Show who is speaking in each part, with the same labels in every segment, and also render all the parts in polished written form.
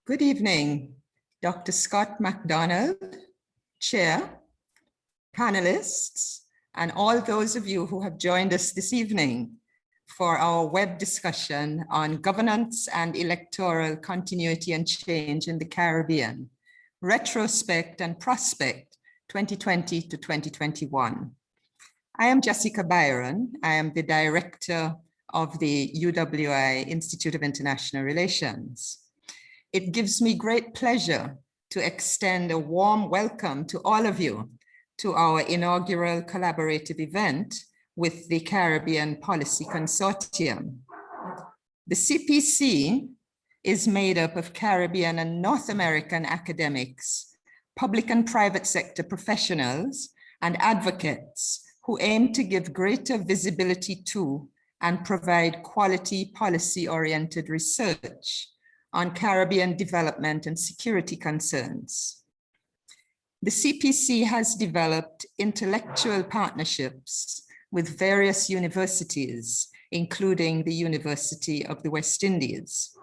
Speaker 1: Good evening, Dr. Scott MacDonald, Chair, panelists, and all those of you who have joined us this evening for our web discussion on governance and electoral continuity and change in the Caribbean, Retrospect and Prospect 2020 to 2021. I am Jessica Byron. I am the director of the UWI Institute of International Relations. It gives me great pleasure to extend a warm welcome to all of you to our inaugural collaborative event with the Caribbean Policy Consortium. The CPC is made up of Caribbean and North American academics, public and private sector professionals, and advocates who aim to give greater visibility to and provide quality policy-oriented research on Caribbean development and security concerns. The CPC has developed intellectual partnerships with various universities, including the University of the West Indies.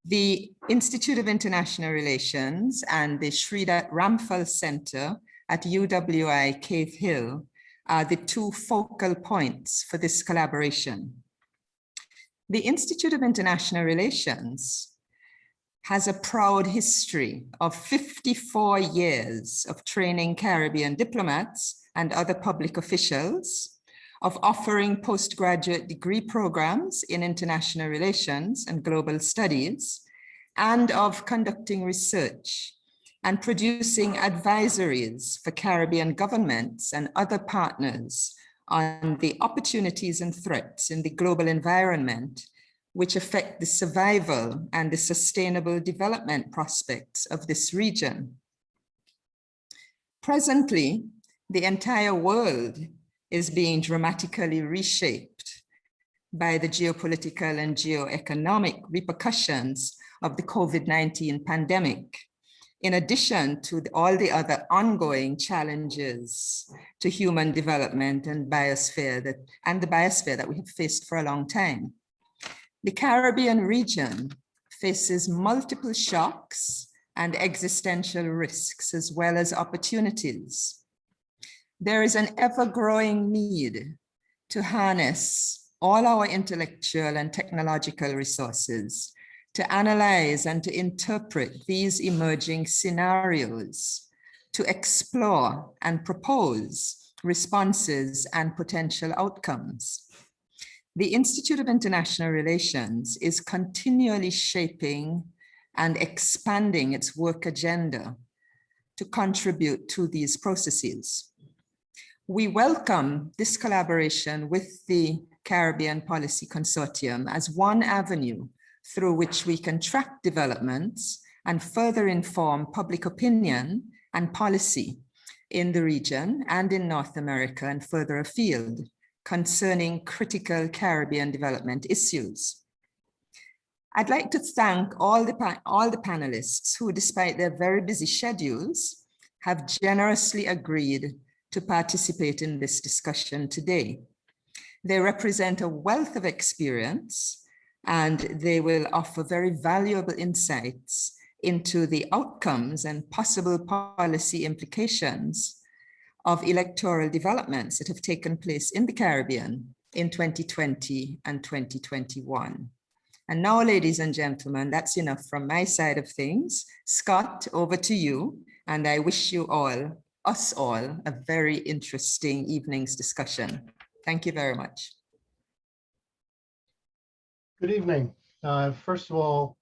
Speaker 1: The Institute of International Relations and the Sridhar Ramphal Center at UWI Cave Hill are the two focal points for this collaboration. The Institute of International Relations has a proud history of 54 years of training Caribbean diplomats and other public officials, of offering postgraduate degree programs in international relations and global studies, and of conducting research and producing advisories for Caribbean governments and other partners on the opportunities and threats in the global environment which affect the survival and the sustainable development prospects of this region. Presently, the entire world is being dramatically reshaped by the geopolitical and geoeconomic repercussions of the COVID-19 pandemic, in addition to all the other ongoing challenges to human development and the biosphere that we have faced for a long time. The Caribbean region faces multiple shocks and existential risks, as well as opportunities. There is an ever-growing need to harness all our intellectual and technological resources to analyze and to interpret these emerging scenarios, to explore and propose responses and potential outcomes. The Institute of International Relations is continually shaping and expanding its work agenda to contribute to these processes. We welcome this collaboration with the Caribbean Policy Consortium as one avenue through which we can track developments and further inform public opinion and policy in the region and in North America and further afield concerning critical Caribbean development issues. I'd like to thank all the panelists who, despite their very busy schedules, have generously agreed to participate in this discussion today. They represent a wealth of experience, and they will offer very valuable insights into the outcomes and possible policy implications of electoral developments that have taken place in the Caribbean in 2020 and 2021. And now, ladies and gentlemen, that's enough from my side of things. Scott, over to you, and I wish you all, us all, a very interesting evening's discussion. Thank you very much.
Speaker 2: Good evening. First of all,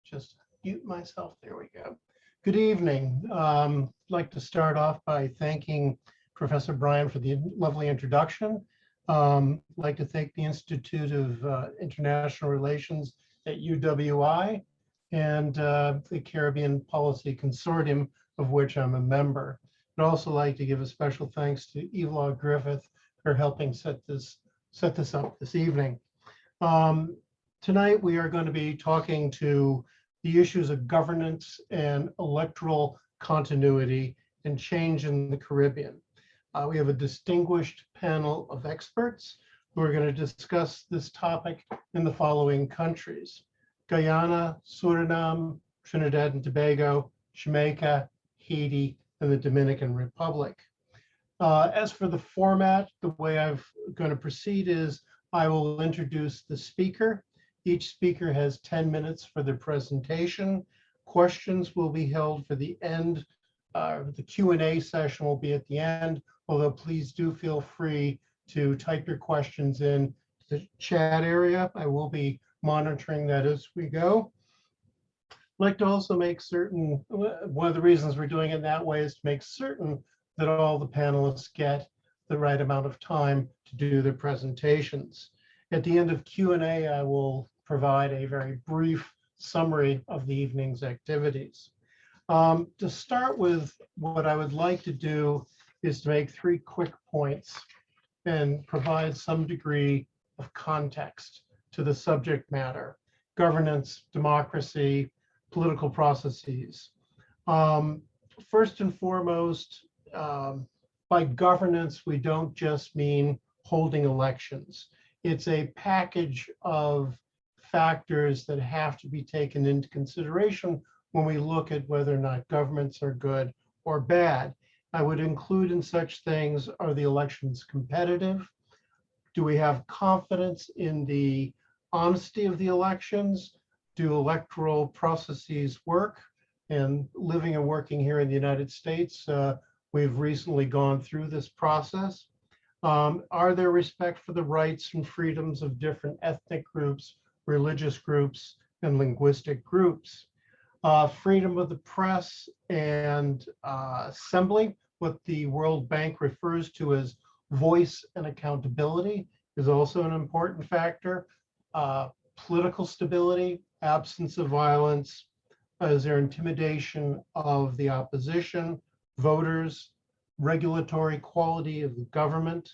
Speaker 2: just mute myself. There we go. Good evening. I'd like to start off by thanking Professor Brian for the lovely introduction. I'd like to thank the Institute of International Relations at UWI and the Caribbean Policy Consortium, of which I'm a member. I'd also like to give a special thanks to Evlaw Griffith for helping set this up this evening. Tonight we are going to be talking to the issues of governance and electoral continuity and change in the Caribbean. We have a distinguished panel of experts who are going to discuss this topic in the following countries: Guyana, Suriname, Trinidad and Tobago, Jamaica, Haiti, and the Dominican Republic. As for the format, the way I'm going to proceed is I will introduce the speaker. Each speaker has 10 minutes for their presentation. Questions will be held for the end. The Q&A session will be at the end, although please do feel free to type your questions in the chat area. I will be monitoring that as we go. I'd like to also make certain, one of the reasons we're doing it that way is to make certain that all the panelists get the right amount of time to do their presentations. At the end of Q&A, I will provide a very brief summary of the evening's activities. To start with, what I would like to do is to make 3 quick points and provide some degree of context to the subject matter: governance, democracy, political processes. First and foremost, by governance, we don't just mean holding elections. It's a package of factors that have to be taken into consideration when we look at whether or not governments are good or bad. I would include in such things, are the elections competitive? Do we have confidence in the honesty of the elections? Do electoral processes work? And living and working here in the United States, we've recently gone through this process. Are there respect for the rights and freedoms of different ethnic groups, religious groups, and linguistic groups? Freedom of the press and assembly, what the World Bank refers to as voice and accountability, is also an important factor. Political stability, absence of violence. Is there intimidation of the opposition, voters, regulatory quality of the government,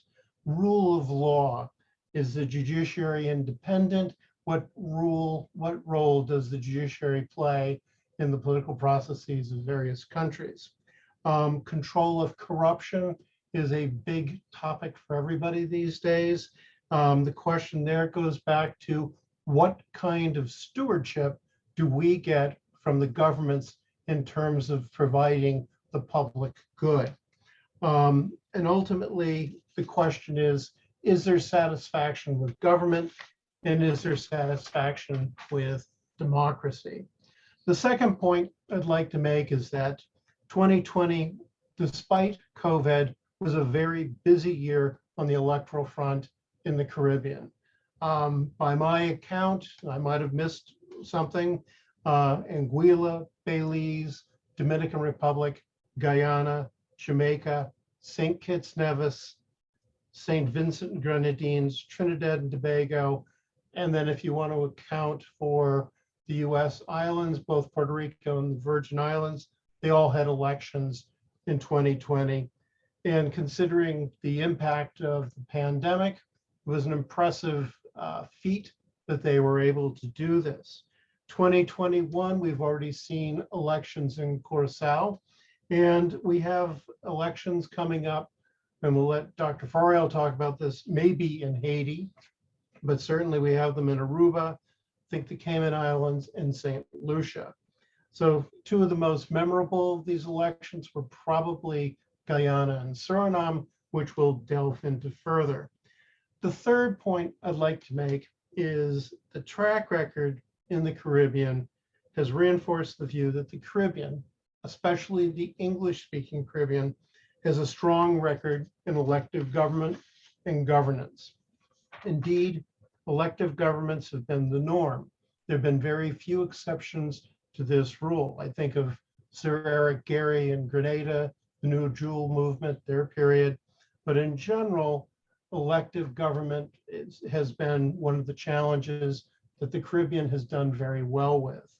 Speaker 2: rule of law? Is the judiciary independent? What role does the judiciary play in the political processes of various countries? Control of corruption is a big topic for everybody these days. The question there goes back to what kind of stewardship do we get from the governments in terms of providing the public good? And ultimately, the question is there satisfaction with government, and is there satisfaction with democracy? The second point I'd like to make is that 2020, despite COVID, was a very busy year on the electoral front in the Caribbean. By my account, I might have missed something, Anguilla, Belize, Dominican Republic, Guyana, Jamaica, St. Kitts Nevis, St. Vincent and Grenadines, Trinidad and Tobago, and then if you want to account for the US islands, both Puerto Rico and the Virgin Islands, they all had elections in 2020. And considering the impact of the pandemic, it was an impressive feat that they were able to do this. 2021, we've already seen elections in Curaçao, and we have elections coming up, and we'll let Dr. Fauriol talk about this, maybe in Haiti, but certainly we have them in Aruba, I think the Cayman Islands, and St. Lucia. So 2 of the most memorable of these elections were probably Guyana and Suriname, which we'll delve into further. The third point I'd like to make is the track record in the Caribbean has reinforced the view that the Caribbean, especially the English-speaking Caribbean, has a strong record in elective government and governance. Indeed, elective governments have been the norm. There have been very few exceptions to this rule. I think of Sir Eric Gary in Grenada, the New Jewel movement, their period. But in general, elective government has been one of the challenges that the Caribbean has done very well with.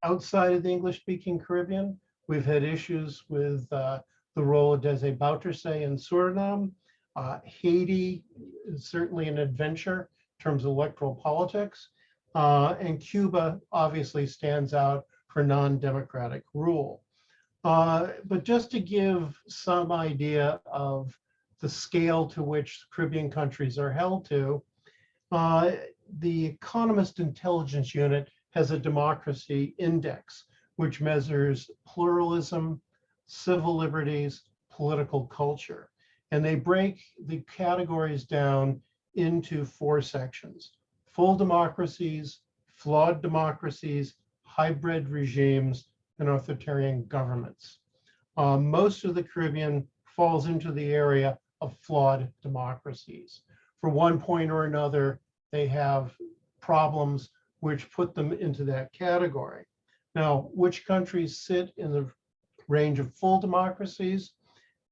Speaker 2: Outside of the English-speaking Caribbean, we've had issues with the role of Bouterse in Suriname. Haiti is certainly an adventure in terms of electoral politics. And Cuba obviously stands out for non-democratic rule. But just to give some idea of the scale to which Caribbean countries are held to, the Economist Intelligence Unit has a democracy index, which measures pluralism, civil liberties, political culture. And they break the categories down into 4 sections: full democracies, flawed democracies, hybrid regimes, and authoritarian governments. Most of the Caribbean falls into the area of flawed democracies. For one point or another, they have problems which put them into that category. Now, which countries sit in the range of full democracies?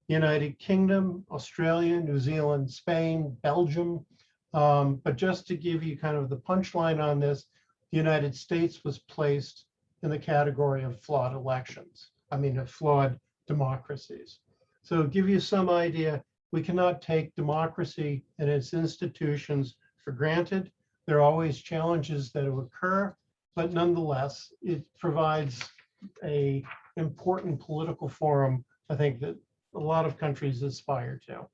Speaker 2: United Kingdom, Australia, New Zealand, Spain, Belgium. But just to give you kind of the punchline on this, the United States was placed in the category of flawed elections. I mean, of flawed democracies. So to give you some idea, we cannot take democracy and its institutions for granted. There are always challenges that occur, but nonetheless, it provides an important political forum, I think, that a lot of countries aspire to.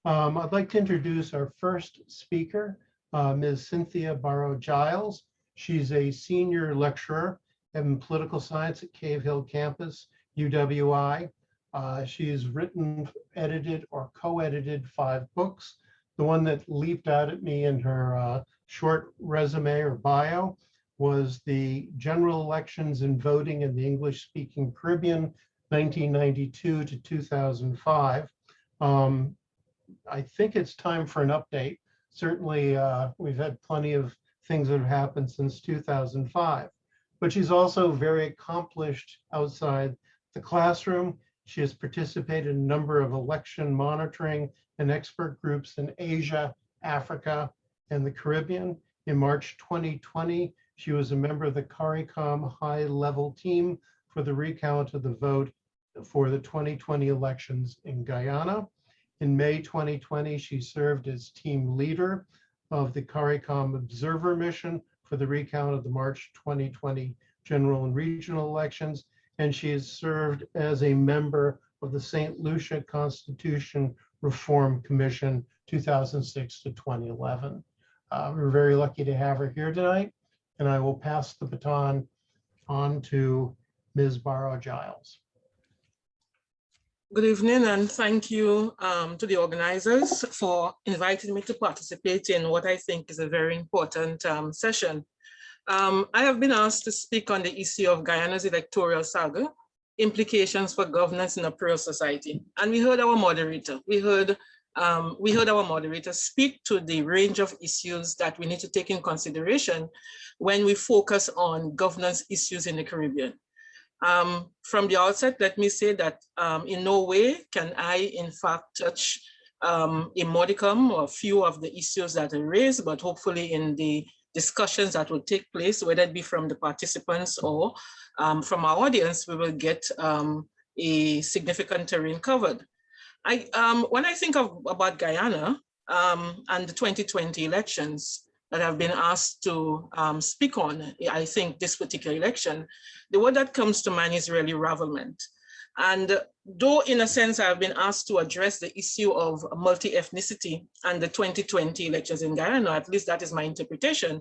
Speaker 2: I'd like to introduce our first speaker, Ms. Cynthia Barrow-Giles. She's a senior lecturer in political science at Cave Hill Campus, UWI. She's written, edited, or co-edited 5 books. The one that leaped out at me in her short resume or bio was the General Elections and Voting in the English-Speaking Caribbean, 1992 to 2005. I think it's time for an update. Certainly, we've had plenty of things that have happened since 2005. But she's also very accomplished outside the classroom. She has participated in a number of election monitoring and expert groups in Asia, Africa, and the Caribbean. In March 2020, she was a member of the CARICOM high-level team for the recount of the vote for the 2020 elections in Guyana. In May 2020, she served as team leader of the CARICOM observer mission for the recount of the March 2020 general and regional elections, and she has served as a member of the St. Lucia Constitution Reform Commission 2006 to 2011. We're very lucky to have her here tonight, and I will pass the baton on to Ms. Barrow-Giles.
Speaker 3: Good evening, and thank you to the organizers for inviting me to participate in what I think is a very important session. I have been asked to speak on the issue of Guyana's electoral saga, implications for governance in a plural society. And we heard our moderator. We heard our moderator speak to the range of issues that we need to take in consideration when we focus on governance issues in the Caribbean. From the outset, let me say that in no way can I, in fact, touch a modicum or a few of the issues that are raised, but hopefully in the discussions that will take place, whether it be from the participants or from our audience, we will get a significant terrain covered. When I think about Guyana and the 2020 elections that I've been asked to speak on, I think this particular election, the word that comes to mind is really ravelment. And though in a sense I've been asked to address the issue of multi-ethnicity and the 2020 elections in Guyana, at least that is my interpretation,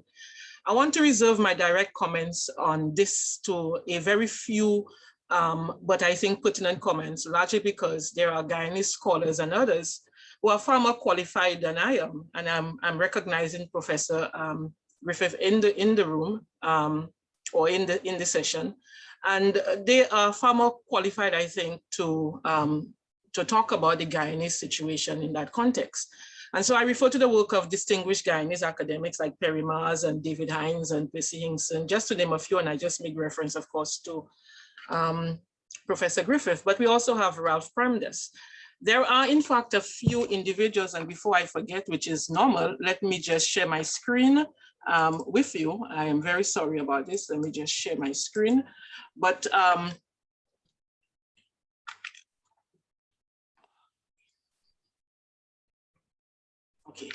Speaker 3: I want to reserve my direct comments on this to a very few, but I think pertinent comments, largely because there are Guyanese scholars and others who are far more qualified than I am. And I'm recognizing Professor Griffith in the room or in the session. And they are far more qualified, I think, to talk about the Guyanese situation in that context. And so I refer to the work of distinguished Guyanese academics like Perry Mars and David Hines and Percy Hinkson, just to name a few, and I just make reference, of course, to Professor Griffith, but we also have Ralph Premdes. There are, in fact, a few individuals, and before I forget, which is normal, let me just share my screen with you. I am very sorry about this. Let me just share my screen. But okay.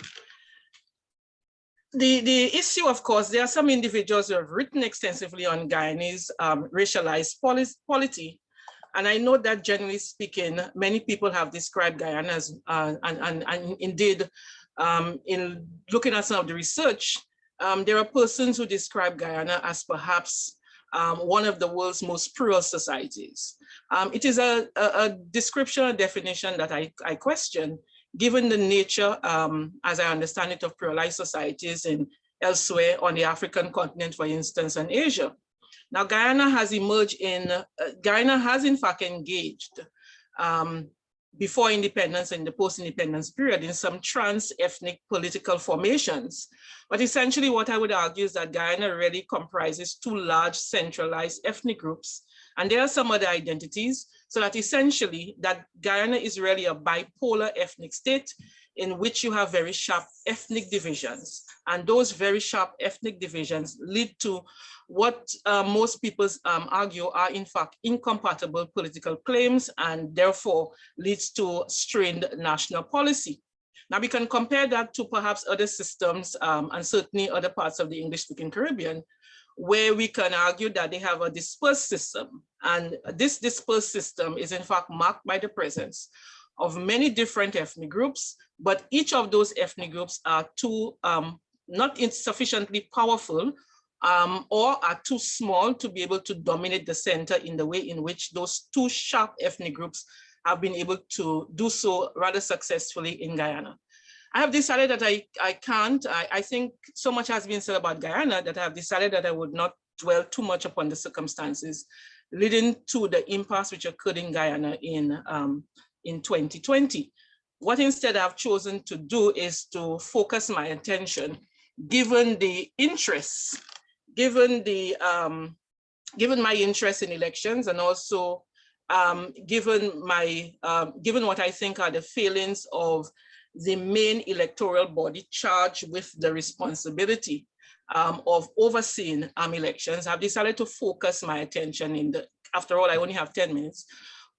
Speaker 3: The issue, of course, there are some individuals who have written extensively on Guyanese racialized polity. And I know that generally speaking, many people have described Guyana as, and indeed, in looking at some of the research, There are persons who describe Guyana as perhaps one of the world's most plural societies. It is a description, a definition that I question, given the nature, as I understand it, of pluralized societies in elsewhere on the African continent, for instance, and Asia. Now, Guyana has emerged in, Guyana has in fact engaged before independence and the post-independence period in some trans-ethnic political formations. But essentially what I would argue is that Guyana really comprises two large centralized ethnic groups. And there are some other identities, so that essentially that Guyana is really a bipolar ethnic state in which you have very sharp ethnic divisions. And those very sharp ethnic divisions lead to what most people argue are in fact incompatible political claims, and therefore leads to strained national policy. Now we can compare that to perhaps other systems and certainly other parts of the English-speaking Caribbean, where we can argue that they have a dispersed system. And this dispersed system is in fact marked by the presence of many different ethnic groups, but each of those ethnic groups are not insufficiently powerful or are too small to be able to dominate the center in the way in which those two sharp ethnic groups have been able to do so rather successfully in Guyana. I have decided that I can't. I think so much has been said about Guyana that I have decided that I would not dwell too much upon the circumstances leading to the impasse which occurred in Guyana in 2020. What instead I've chosen to do is to focus my attention, given the interests, given my interest in elections, and also given what I think are the failings of the main electoral body charged with the responsibility of overseeing elections. I've decided to focus my attention after all, I only have 10 minutes,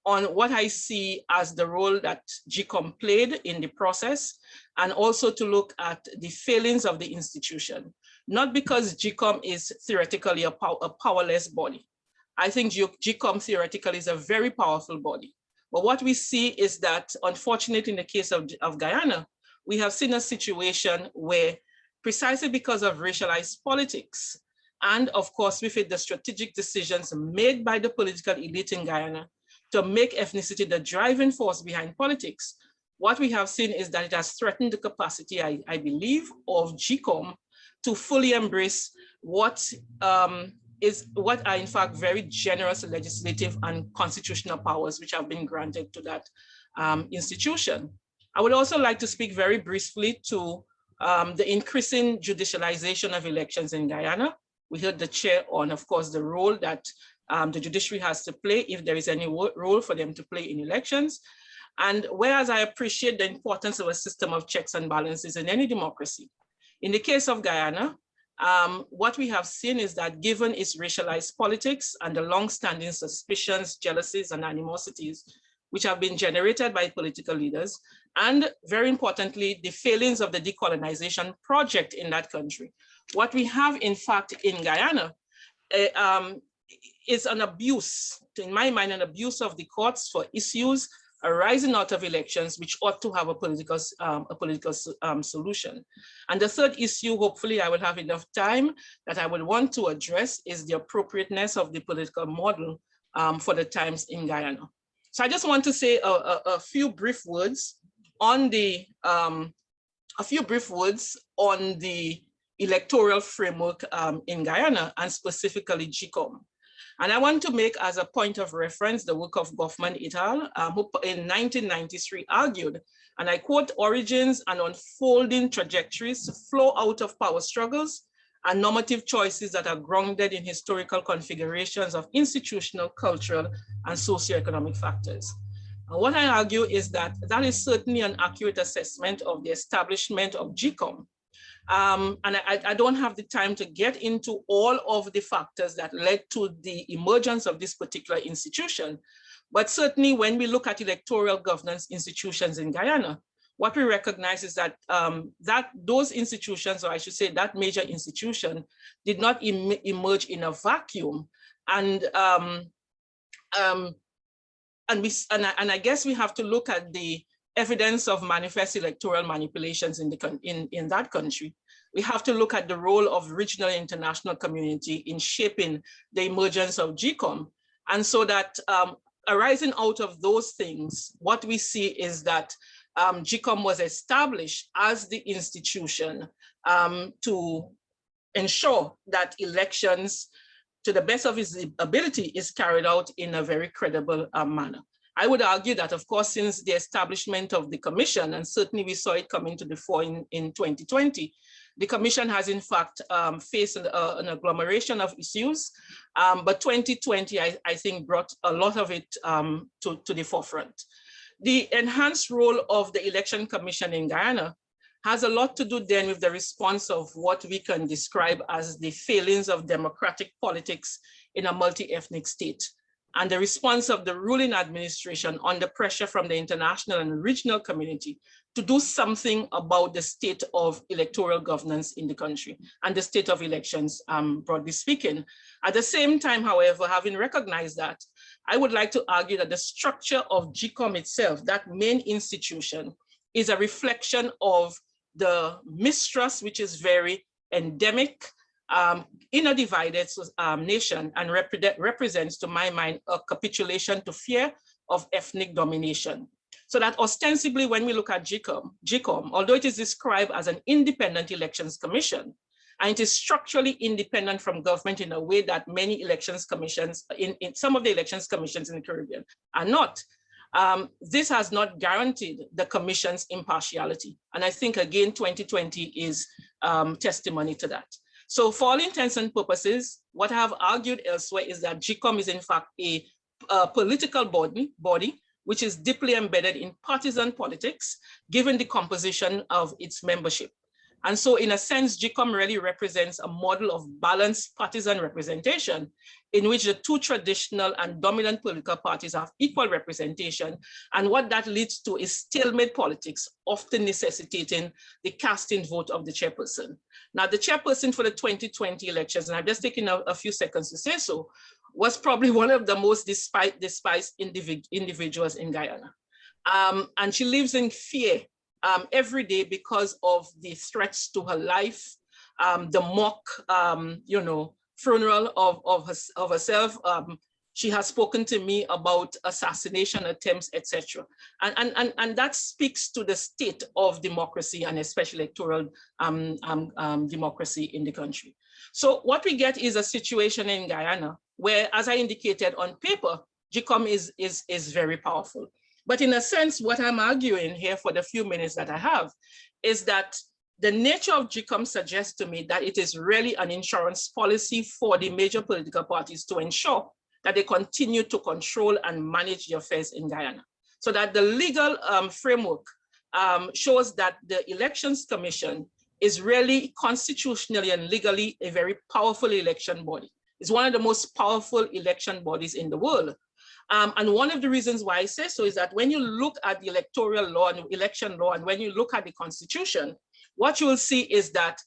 Speaker 3: on what I see as the role that GCOM played in the process, and also to look at the failings of the institution. Not because GCOM is theoretically a powerless body. I think GCOM theoretically is a very powerful body. But what we see is that, unfortunately, in the case of Guyana, we have seen a situation where, precisely because of racialized politics, and of course with it the strategic decisions made by the political elite in Guyana to make ethnicity the driving force behind politics, what we have seen is that it has threatened the capacity, I believe, of GCOM to fully embrace what are in fact very generous legislative and constitutional powers which have been granted to that institution. I would also like to speak very briefly to the increasing judicialization of elections in Guyana. We heard the chair on, of course, the role that the judiciary has to play, if there is any role for them to play in elections. And whereas I appreciate the importance of a system of checks and balances in any democracy, in the case of Guyana, what we have seen is that given its racialized politics and the long-standing suspicions, jealousies, and animosities which have been generated by political leaders, and very importantly, the failings of the decolonization project in that country, what we have in fact in Guyana is an abuse, in my mind, an abuse of the courts for issues arising out of elections, which ought to have a political solution. And the third issue, hopefully I will have enough time, that I would want to address is the appropriateness of the political model for the times in Guyana. So I just want to say a few brief words on the electoral framework in Guyana, and specifically GCOM. And I want to make as a point of reference the work of Goffman et al., who in 1993 argued, and I quote, "Origins and unfolding trajectories flow out of power struggles and normative choices that are grounded in historical configurations of institutional, cultural, and socioeconomic factors." And what I argue is that that is certainly an accurate assessment of the establishment of GCOM. And I don't have the time to get into all of the factors that led to the emergence of this particular institution. But certainly when we look at electoral governance institutions in Guyana, what we recognize is that, those institutions, or I should say that major institution, did not emerge in a vacuum. And I guess we have to look at the evidence of manifest electoral manipulations in that country, we have to look at the role of regional and international community in shaping the emergence of GCOM. And so that arising out of those things, what we see is that GCOM was established as the institution to ensure that elections, to the best of its ability, is carried out in a very credible manner. I would argue that, of course, since the establishment of the commission, and certainly we saw it coming to the fore in 2020, the commission has in fact faced an agglomeration of issues, but 2020, I think, brought a lot of it to the forefront. The enhanced role of the Election Commission in Guyana has a lot to do then with the response of what we can describe as the failings of democratic politics in a multi-ethnic state, and the response of the ruling administration under pressure from the international and regional community to do something about the state of electoral governance in the country and the state of elections, broadly speaking. At the same time, however, having recognized that, I would like to argue that the structure of GCOM itself, that main institution, is a reflection of the mistrust, which is very endemic in a divided nation, and represents, to my mind, a capitulation to fear of ethnic domination. So that ostensibly, when we look at GCOM, although it is described as an independent elections commission, and it is structurally independent from government in a way that many elections commissions, in some of the elections commissions in the Caribbean are not, this has not guaranteed the commission's impartiality. And I think, again, 2020 is testimony to that. So for all intents and purposes, what I have argued elsewhere is that GCOM is in fact a political body which is deeply embedded in partisan politics, given the composition of its membership. And so in a sense, GCOM really represents a model of balanced partisan representation in which the two traditional and dominant political parties have equal representation. And what that leads to is stalemate politics, often necessitating the casting vote of the chairperson. Now, the chairperson for the 2020 elections, and I've just taken a few seconds to say so, was probably one of the most despised individuals in Guyana. And she lives in fear every day because of the threats to her life, the mock, funeral of herself. She has spoken to me about assassination attempts, etc. And that speaks to the state of democracy, and especially electoral democracy in the country. So what we get is a situation in Guyana where, as I indicated, on paper, GCOM is very powerful. But in a sense, what I'm arguing here for the few minutes that I have is that the nature of GCOM suggests to me that it is really an insurance policy for the major political parties to ensure that they continue to control and manage the affairs in Guyana. So that the legal framework shows that the Elections Commission is really constitutionally and legally a very powerful election body. It's one of the most powerful election bodies in the world. And one of the reasons why I say so is that when you look at the electoral law and election law, and when you look at the Constitution, what you will see is that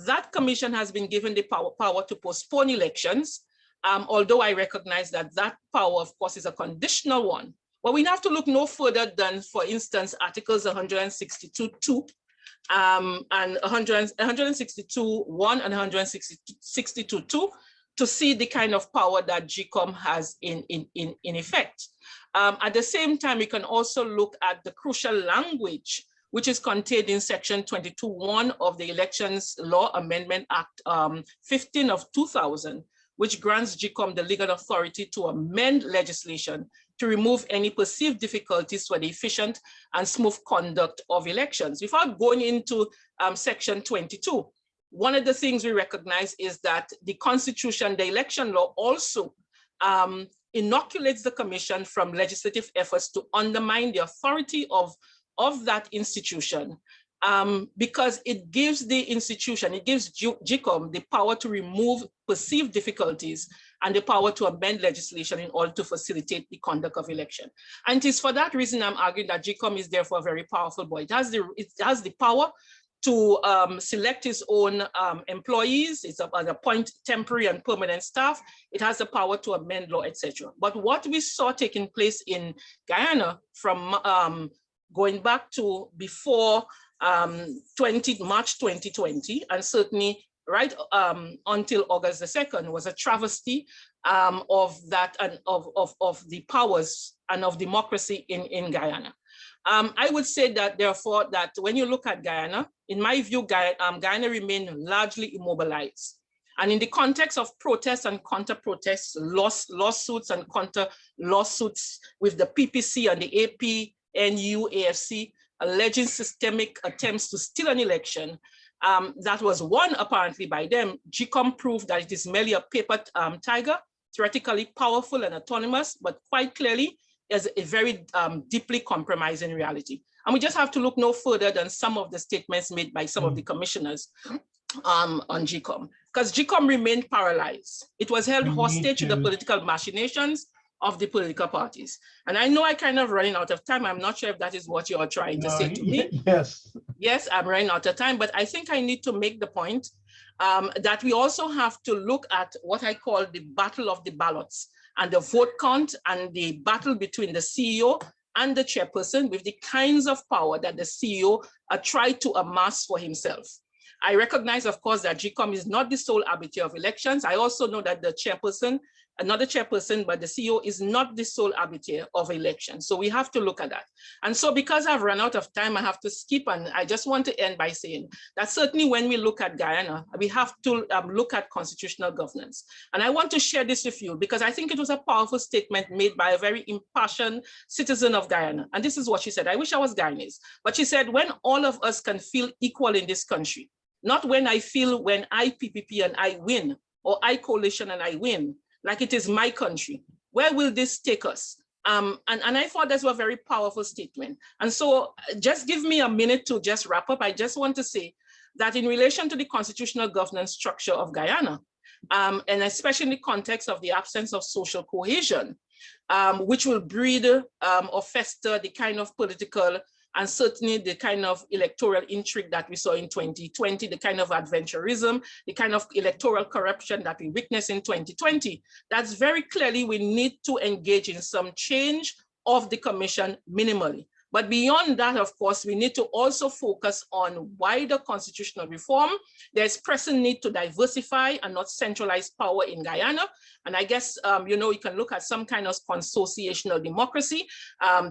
Speaker 3: that commission has been given the power to postpone elections, although I recognize that that power, of course, is a conditional one. But we have to look no further than, for instance, Articles 162.2 and 162.1 and 162.2 to see the kind of power that GCOM has in effect. At the same time, we can also look at the crucial language which is contained in Section 22.1 of the Elections Law Amendment Act 15 of 2000, which grants GCOM the legal authority to amend legislation to remove any perceived difficulties for the efficient and smooth conduct of elections. Without going into Section 22, one of the things we recognize is that the Constitution, the election law, also inoculates the commission from legislative efforts to undermine the authority of that institution, because it gives the institution, it gives GCOM the power to remove perceived difficulties and the power to amend legislation in order to facilitate the conduct of election. And it is for that reason I'm arguing that GCOM is therefore a very powerful body. It has the power to select its own employees, it's appoint temporary and permanent staff, it has the power to amend law, etc. But what we saw taking place in Guyana from going back to before March 2020, and certainly right until August the 2nd was a travesty of that and of the powers and of democracy in Guyana. I would say that therefore that when you look at Guyana, in my view, Guyana remained largely immobilized. And in the context of protests and counter-protests, lawsuits and counter-lawsuits with the PPC and the AP, NU, AFC, alleging systemic attempts to steal an election, that was won apparently by them, GCOM proved that it is merely a paper tiger, theoretically powerful and autonomous, but quite clearly is a very deeply compromising reality. And we just have to look no further than some of the statements made by some of the commissioners on GCOM, because GCOM remained paralyzed. It was held hostage to the political machinations of the political parties. And I know I kind of running out of time. I'm not sure if that is what you're trying to say to me.
Speaker 2: Yes.
Speaker 3: Yes, I'm running out of time, but I think I need to make the point that we also have to look at what I call the battle of the ballots and the vote count and the battle between the CEO and the chairperson with the kinds of power that the CEO tried to amass for himself. I recognize, of course, that GCOM is not the sole arbiter of elections. I also know that the chairperson, another chairperson, but the CEO is not the sole arbiter of elections. So we have to look at that. And so because I've run out of time, I have to skip. And I just want to end by saying that certainly when we look at Guyana, we have to look at constitutional governance. And I want to share this with you because I think it was a powerful statement made by a very impassioned citizen of Guyana. And this is what she said. I wish I was Guyanese. But she said, when all of us can feel equal in this country, not when I feel when I PPP and I win, or I coalition and I win, like it is my country. Where will this take us? And I thought that was a very powerful statement. And so just give me a minute to just wrap up. I just want to say that in relation to the constitutional governance structure of Guyana, and especially in the context of the absence of social cohesion, which will breed or fester the kind of political and certainly the kind of electoral intrigue that we saw in 2020, the kind of adventurism, the kind of electoral corruption that we witnessed in 2020, that's very clearly we need to engage in some change of the commission minimally. But beyond that, of course, we need to also focus on wider constitutional reform. There's pressing need to diversify and not centralize power in Guyana. And I guess, you know, you can look at some kind of consociational democracy.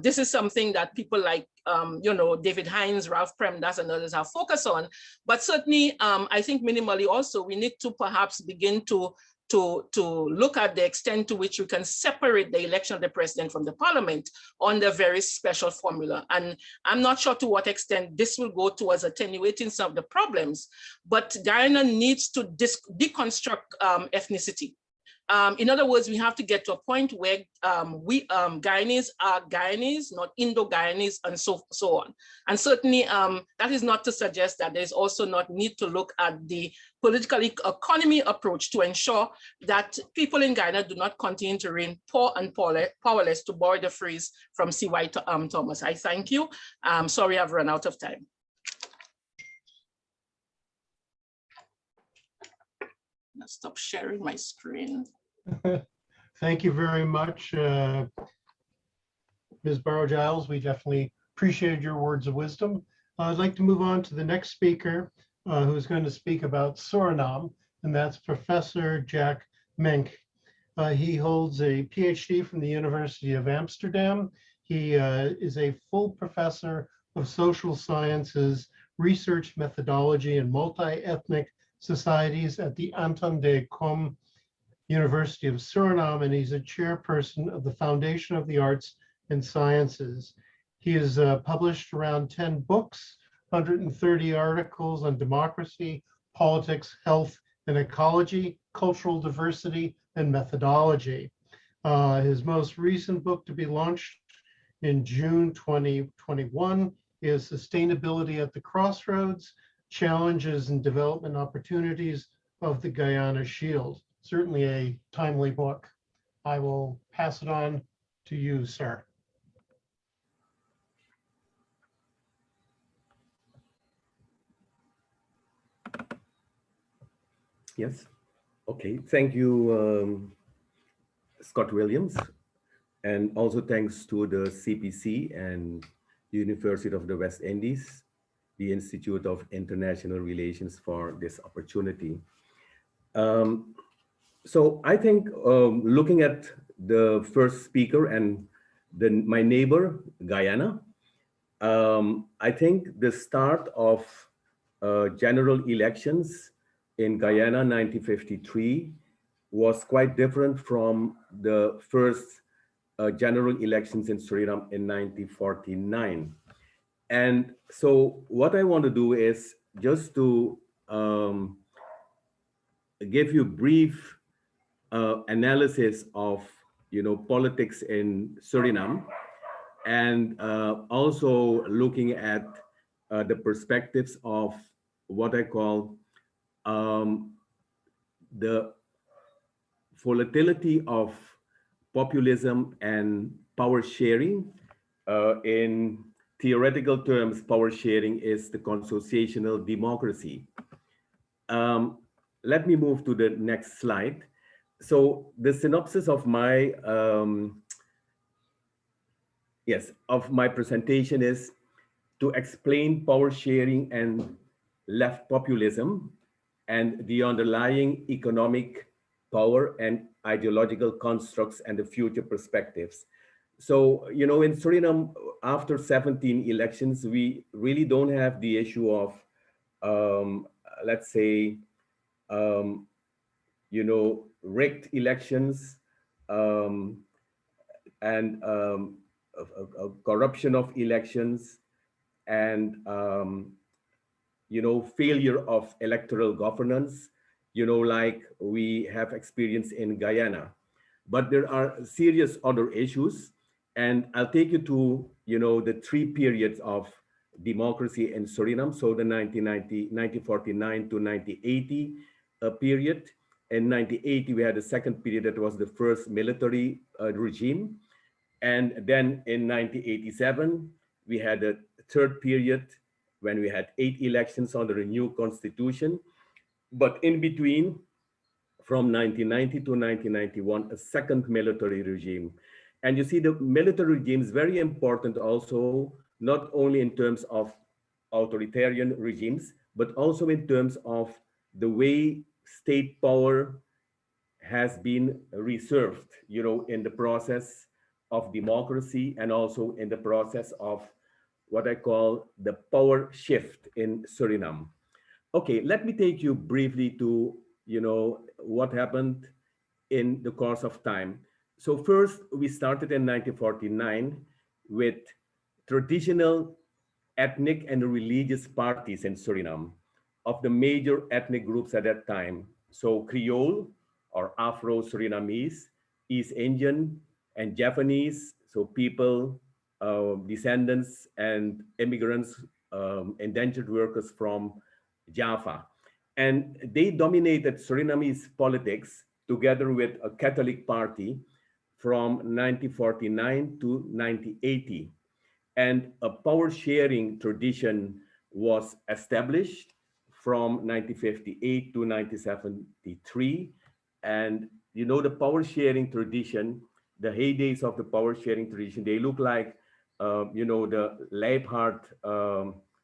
Speaker 3: This is something that people like, you know, David Hines, Ralph Premdas, and others have focused on. But certainly, I think minimally also, we need to perhaps begin to look at the extent to which we can separate the election of the president from the parliament on the very special formula. And I'm not sure to what extent this will go towards attenuating some of the problems, but Guyana needs to deconstruct ethnicity. In other words, we have to get to a point where Guyanese are Guyanese, not Indo-Guyanese, and so on. And certainly, that is not to suggest that there's also not need to look at the political economy approach to ensure that people in Guyana do not continue to remain poor and powerless, to borrow the phrase from C.Y. Thomas. I thank you. I'm sorry I've run out of time. I'll stop sharing my screen.
Speaker 2: Thank you very much, Ms. Barrow-Giles. We definitely appreciated your words of wisdom. I'd like to move on to the next speaker, who's going to speak about Suriname, and that's Professor Jack Menke. He holds a PhD from the University of Amsterdam. He is a full professor of social sciences, research methodology, and multi-ethnic societies at the Anton de Com University of Suriname, and he's a chairperson of the Foundation of the Arts and Sciences. He has published around 10 books, 130 articles on democracy, politics, health and ecology, cultural diversity, and methodology. His most recent book to be launched in June 2021 is Sustainability at the Crossroads, Challenges and Development Opportunities of the Guyana Shield. Certainly a timely book. I will pass it on to you, sir.
Speaker 4: Yes. Okay. Thank you, Scott Williams. And also thanks to the CPC and the University of the West Indies, the Institute of International Relations for this opportunity. So I think looking at the first speaker and my neighbor, Guyana, I think the start of general elections in Guyana 1953 was quite different from the first general elections in Suriname in 1949. And so what I want to do is just to give you brief analysis of politics in Suriname, and also looking at the perspectives of what I call the volatility of populism and power sharing. In theoretical terms, power sharing is the consociational democracy. Let me move to the next slide. So the synopsis of my presentation is to explain power sharing and left populism and the underlying economic power and ideological constructs and the future perspectives. So, in Suriname, after 17 elections, we really don't have the issue of, let's say, rigged elections and corruption of elections and failure of electoral governance, like we have experienced in Guyana. But there are serious other issues, and I'll take you to the three periods of democracy in Suriname. So the 1949 to 1980 period. In 1980, we had a second period that was the first military regime. And then in 1987, we had a third period when we had 8 elections under a new constitution. But in between, from 1990 to 1991, a second military regime. And you see the military regime is very important also, not only in terms of authoritarian regimes, but also in terms of the way state power has been reserved, in the process of democracy and also in the process of what I call the power shift in Suriname. Okay, let me take you briefly to, what happened in the course of time. So first, we started in 1949 with traditional ethnic and religious parties in Suriname of the major ethnic groups at that time. So Creole or Afro-Surinamese, East Indian and Japanese, so people, descendants and immigrants, indentured workers from Java. And they dominated Surinamese politics together with a Catholic party from 1949 to 1980. And a power sharing tradition was established from 1958 to 1973. And the power sharing tradition, the heydays of the power sharing tradition, they look like, the Leibhardt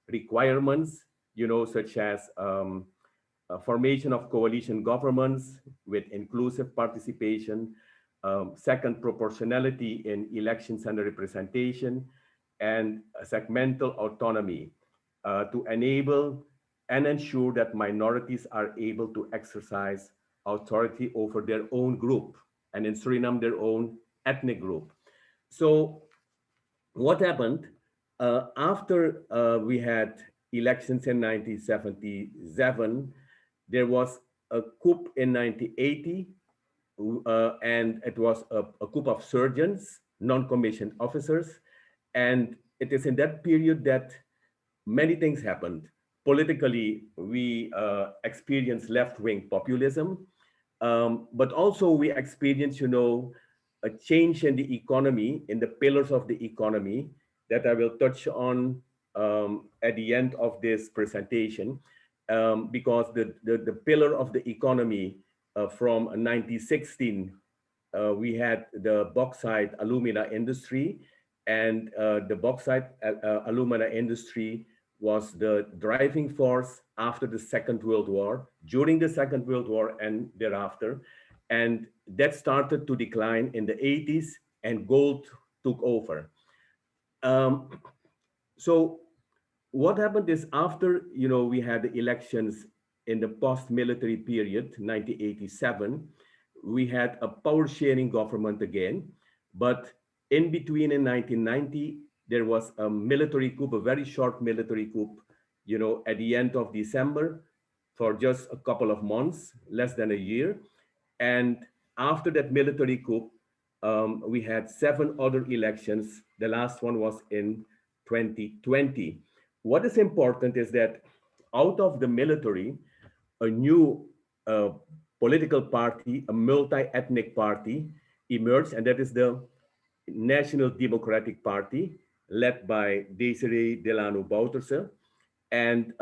Speaker 4: requirements, such as formation of coalition governments with inclusive participation, second, proportionality in elections and representation, and segmental autonomy to enable and ensure that minorities are able to exercise authority over their own group, and in Suriname, their own ethnic group. So what happened after we had elections in 1977, there was a coup in 1980, and it was a coup of sergeants, non-commissioned officers. And it is in that period that many things happened. Politically, we experienced left-wing populism, but also we experienced, a change in the economy, in the pillars of the economy that I will touch on at the end of this presentation, because the pillar of the economy from 1916, we had the bauxite alumina industry, and the bauxite alumina industry was the driving force after the Second World War, during the Second World War and thereafter. And that started to decline in the 80s and gold took over. So what happened is after, we had the elections in the post-military period, 1987, we had a power sharing government again, but in between in 1990, there was a military coup, a very short military coup, at the end of December for just a couple of months, less than a year. And after that military coup, we had 7 other elections. The last one was in 2020. What is important is that out of the military, a new political party, a multi-ethnic party emerged, and that is the National Democratic Party, led by Desiree Delano-Bouterse. And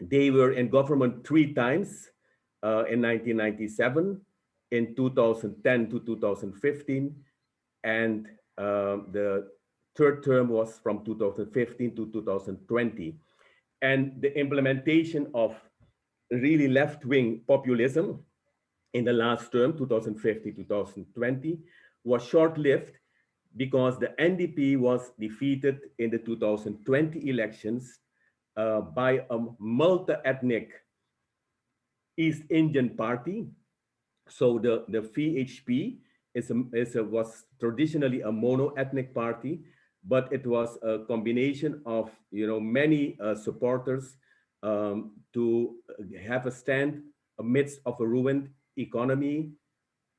Speaker 4: they were in government 3 times in 1997, in 2010 to 2015, and the third term was from 2015 to 2020. And the implementation of really left-wing populism in the last term, 2015-2020, was short-lived because the NDP was defeated in the 2020 elections by a multi-ethnic East Indian party. So the VHP was traditionally a mono-ethnic party, but it was a combination of many supporters to have a stand amidst of a ruined economy,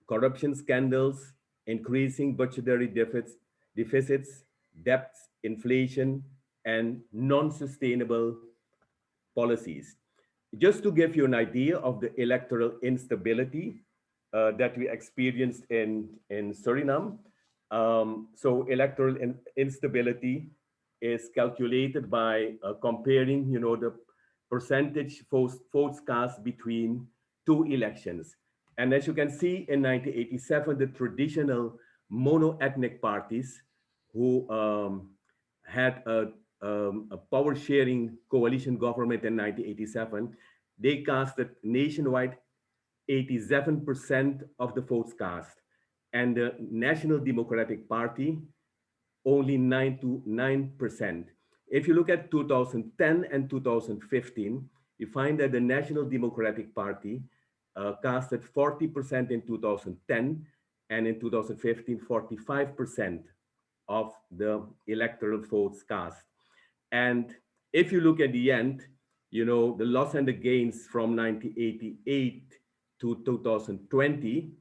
Speaker 4: corruption scandals, increasing budgetary deficits, debts, inflation, and non-sustainable policies. Just to give you an idea of the electoral instability that we experienced in Suriname. So electoral instability is calculated by comparing, the percentage votes cast between 2 elections. And as you can see, in 1987, the traditional mono-ethnic parties who had a power-sharing coalition government in 1987, they casted nationwide 87% of the votes cast, and the National Democratic Party only 9%. If you look at 2010 and 2015, you find that the National Democratic Party casted 40% in 2010, and in 2015, 45% of the electoral votes cast. And if you look at the end, the loss and the gains from 1988 to 2020,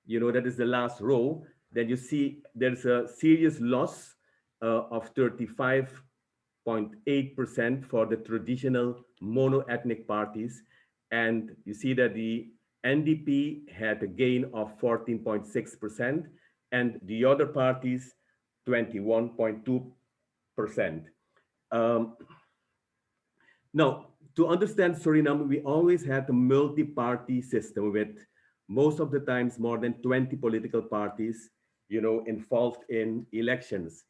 Speaker 4: that is the last row, then you see there's a serious loss of 35.8% for the traditional mono-ethnic parties. And you see that the NDP had a gain of 14.6%, and the other parties, 21.2%. Now, to understand Suriname, we always had a multi-party system with most of the times more than 20 political parties, involved in elections.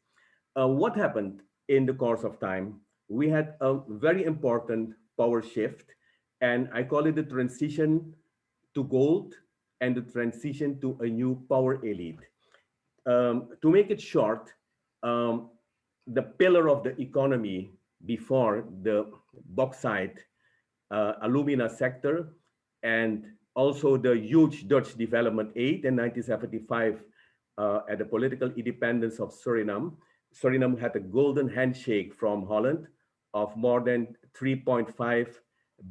Speaker 4: What happened in the course of time? We had a very important power shift, and I call it the transition to gold and the transition to a new power elite. To make it short, the pillar of the economy before the bauxite, alumina sector, and also the huge Dutch development aid in 1975 at the political independence of Suriname. Suriname had a golden handshake from Holland of more than 3.5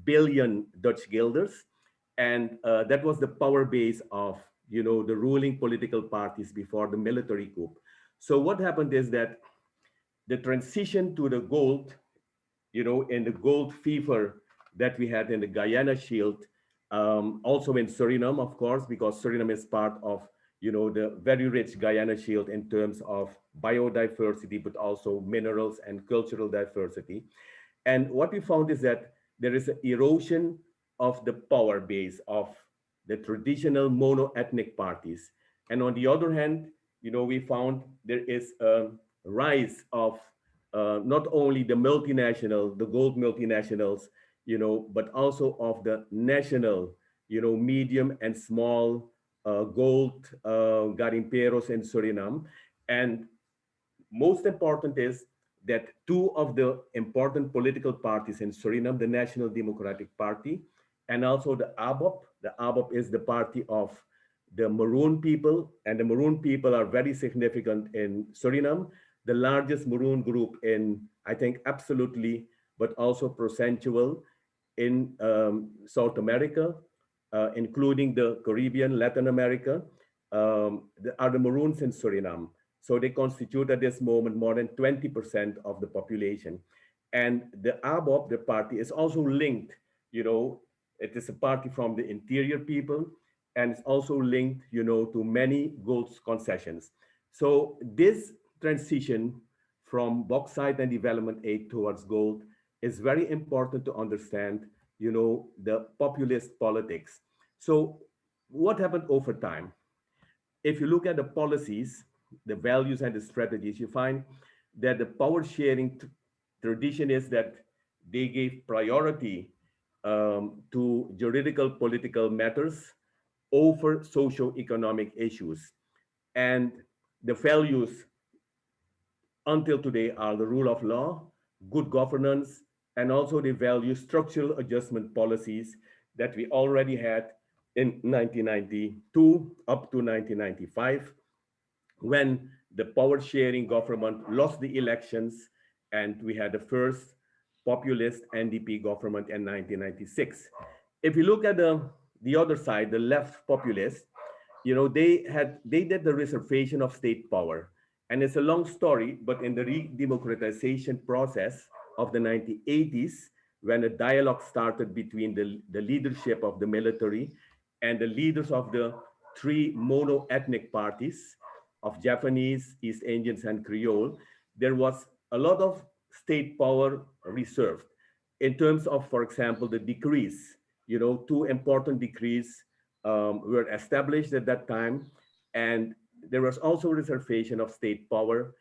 Speaker 4: billion Dutch guilders. And that was the power base of the ruling political parties before the military coup. So what happened is that the transition to the gold, in the gold fever that we had in the Guyana Shield, also in Suriname, of course, because Suriname is part of, the very rich Guyana Shield in terms of biodiversity, but also minerals and cultural diversity. And what we found is that there is an erosion of the power base of the traditional mono-ethnic parties. And on the other hand, we found there is a rise of not only the multinational, the gold multinationals, but also of the national, medium and small gold garimperos in Suriname. And most important is that two of the important political parties in Suriname, the National Democratic Party, and also the ABOP. The ABOP is the party of the Maroon people, and the Maroon people are very significant in Suriname, the largest Maroon group in, I think, absolutely, but also procentual in South America, including the Caribbean, Latin America, are the Maroons in Suriname. So they constitute at this moment more than 20% of the population. And the ABOP, the party, is also linked, it is a party from the interior people, and it's also linked, to many gold concessions. So this transition from bauxite and development aid towards gold is very important to understand, the populist politics. So what happened over time? If you look at the policies, the values and the strategies, you find that the power sharing tradition is that they gave priority to juridical political matters over socio-economic issues. And the values until today are the rule of law, good governance, and also they value structural adjustment policies that we already had in 1992 up to 1995, when the power sharing government lost the elections and we had the first populist NDP government in 1996. If you look at the other side, the left populist, they did the reservation of state power. And it's a long story, but in the re-democratization process of the 1980s, when a dialogue started between the leadership of the military and the leaders of the three mono-ethnic parties of Japanese, East Indians, and Creole, there was a lot of state power reserved in terms of, for example, the decrees. Two important decrees were established at that time, and there was also reservation of state power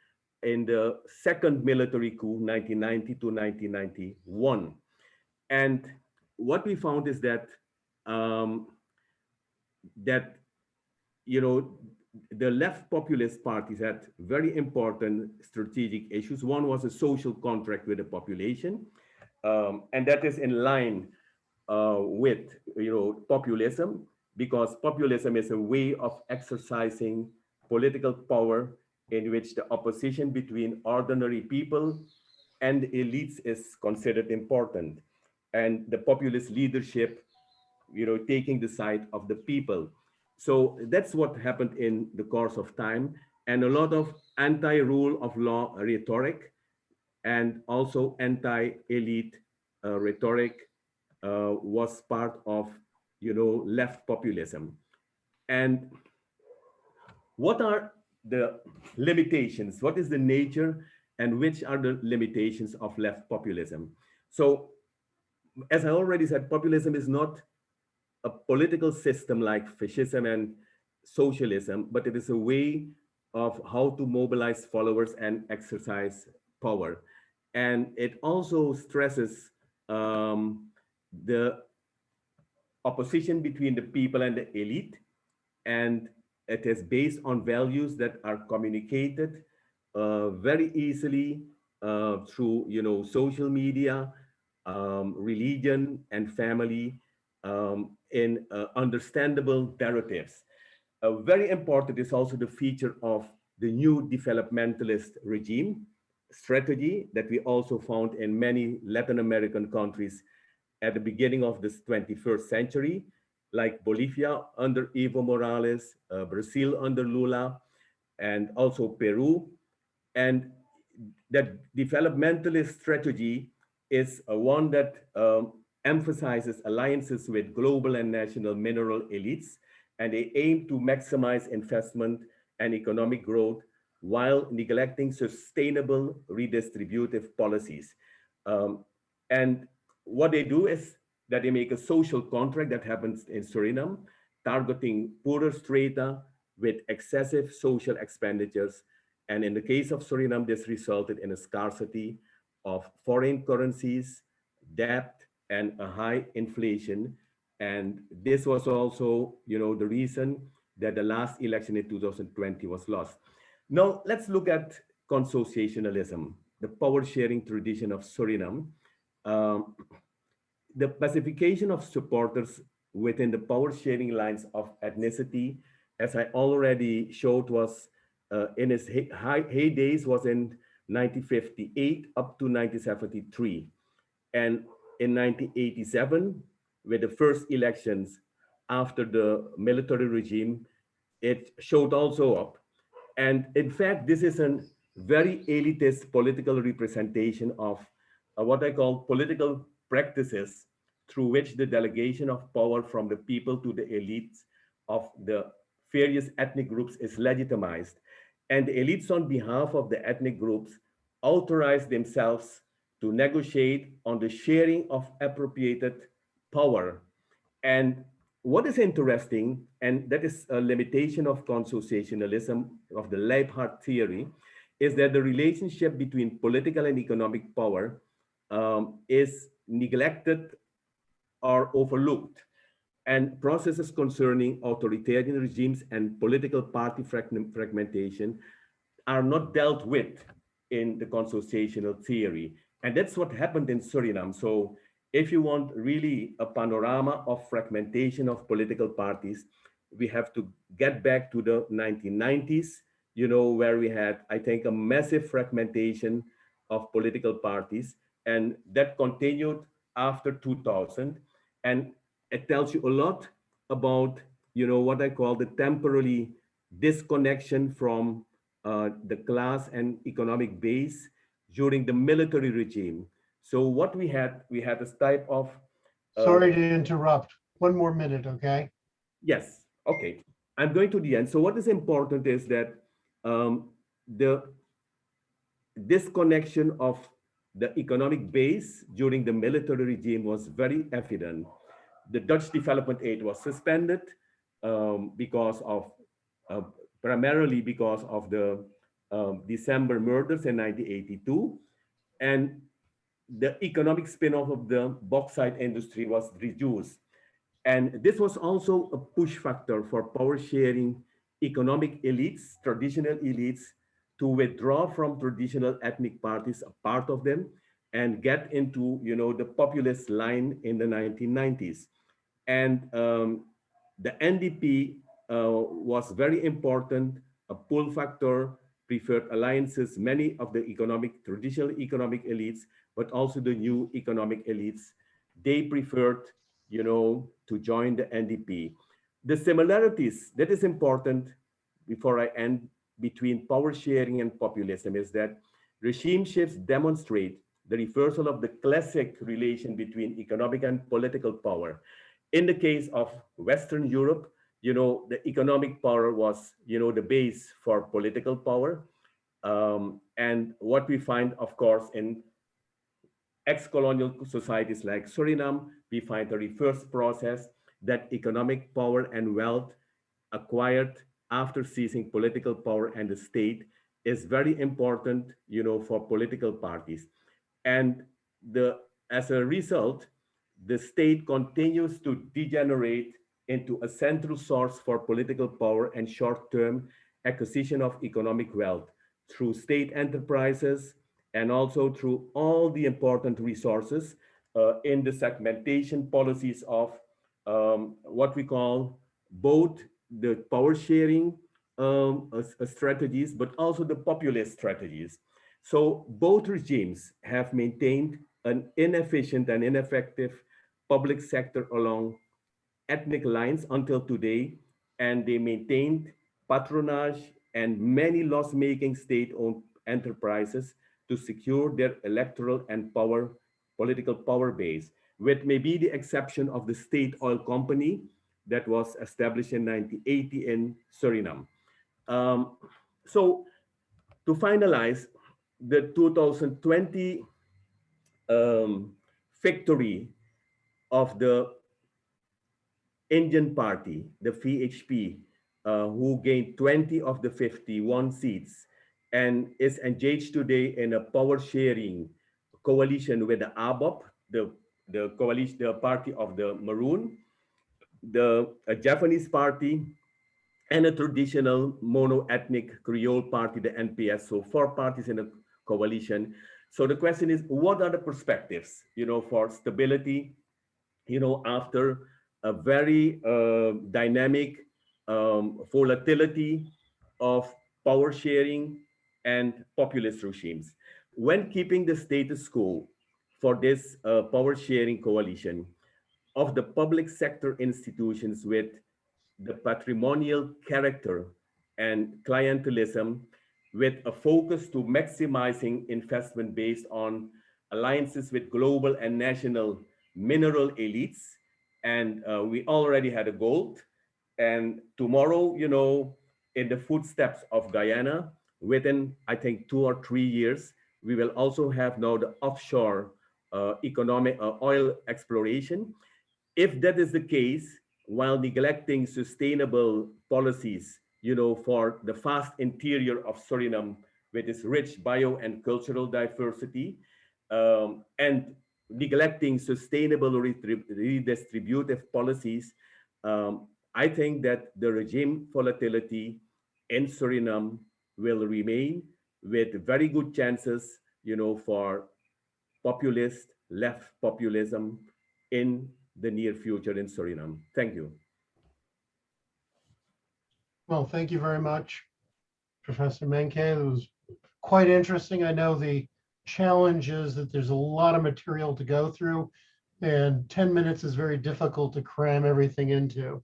Speaker 4: in the second military coup, 1990 to 1991. And what we found is that the left populist parties had very important strategic issues. One was a social contract with the population, and that is in line with populism, because populism is a way of exercising political power in which the opposition between ordinary people and elites is considered important, and the populist leadership taking the side of the people. So that's what happened in the course of time, and a lot of anti-rule of law rhetoric and also anti-elite rhetoric was part of left populism. And what are the limitations? What is the nature and which are the limitations of left populism? So as I already said, populism is not a political system like fascism and socialism, but it is a way of how to mobilize followers and exercise power. And it also stresses the opposition between the people and the elite, and it is based on values that are communicated very easily through social media, religion, and family, in understandable narratives. Very important is also the feature of the new developmentalist regime strategy that we also found in many Latin American countries at the beginning of this 21st century, like Bolivia under Evo Morales, Brazil under Lula, and also Peru. And that developmentalist strategy is one that emphasizes alliances with global and national mineral elites, and they aim to maximize investment and economic growth while neglecting sustainable redistributive policies. And what they do is that they make a social contract that happens in Suriname, targeting poorer strata with excessive social expenditures And in the case of Suriname, this resulted in a scarcity of foreign currencies, debt, and a high inflation. And this was also, the reason that the last election in 2020 was lost. Now, let's look at consociationalism, the power sharing tradition of Suriname. Um, the pacification of supporters within the power sharing lines of ethnicity, as I already showed, was in its heydays was in 1958 up to 1973. And in 1987, with the first elections after the military regime, it showed also up. And in fact, this is a very elitist political representation of what I call political practices through which the delegation of power from the people to the elites of the various ethnic groups is legitimized. And the elites on behalf of the ethnic groups authorize themselves to negotiate on the sharing of appropriated power. And what is interesting, and that is a limitation of consociationalism, of the Leibhardt theory, is that the relationship between political and economic power is neglected or overlooked. And processes concerning authoritarian regimes and political party fragmentation are not dealt with in the consociational theory. And that's what happened in Suriname. So if you want really a panorama of fragmentation of political parties, we have to get back to the 1990s, where we had, I think, a massive fragmentation of political parties. And that continued after 2000. And it tells you a lot about, what I call the temporary disconnection from the class and economic base during the military regime. So what we had this type of...
Speaker 2: Sorry to interrupt. One more minute, okay?
Speaker 4: Yes, okay. I'm going to the end. So what is important is that the disconnection of the economic base during the military regime was very evident. The Dutch development aid was suspended because of, primarily because of the December murders in 1982. And the economic spin-off of the bauxite industry was reduced. And this was also a push factor for power sharing economic elites, traditional elites, to withdraw from traditional ethnic parties, a part of them, and get into, the populist line in the 1990s. And the NDP was very important, a pull factor, preferred alliances, many of the traditional economic elites, but also the new economic elites, they preferred, to join the NDP. The similarities, that is important before I end, between power sharing and populism is that regime shifts demonstrate the reversal of the classic relation between economic and political power. In the case of Western Europe, the economic power was, the base for political power. And what we find, of course, in ex-colonial societies like Suriname, we find a reverse process that economic power and wealth acquired after seizing political power and the state is very important, for political parties. And as a result, the state continues to degenerate into a central source for political power and short-term acquisition of economic wealth through state enterprises and also through all the important resources in the segmentation policies of what we call both the power sharing strategies, but also the populist strategies. So both regimes have maintained an inefficient and ineffective public sector along ethnic lines until today, and they maintained patronage and many loss-making state-owned enterprises to secure their electoral and political power base, with maybe the exception of the state oil company that was established in 1980 in Suriname. So to finalize, the 2020 victory of the Indian party, the VHP, who gained 20 of the 51 seats, and is engaged today in a power sharing coalition with the ABOP, the coalition, the party of the Maroon, the Japanese party, and a traditional mono-ethnic Creole party, the NPS. So 4 parties in a coalition. So the question is, what are the perspectives, for stability, after a very dynamic volatility of power sharing and populist regimes? When keeping the status quo for this power sharing coalition of the public sector institutions with the patrimonial character and clientelism, with a focus to maximizing investment based on alliances with global and national mineral elites. And we already had a gold. And tomorrow, in the footsteps of Guyana, within, I think, 2 or 3 years, we will also have now the offshore economic oil exploration. If that is the case, while neglecting sustainable policies, for the vast interior of Suriname with its rich bio and cultural diversity, and neglecting sustainable redistributive policies, I think that the regime volatility in Suriname will remain with very good chances, for populist left populism in the near future in Suriname. Thank you.
Speaker 2: Well, thank you very much, Professor Menke. It was quite interesting. I know the challenge is that there's a lot of material to go through, and 10 minutes is very difficult to cram everything into.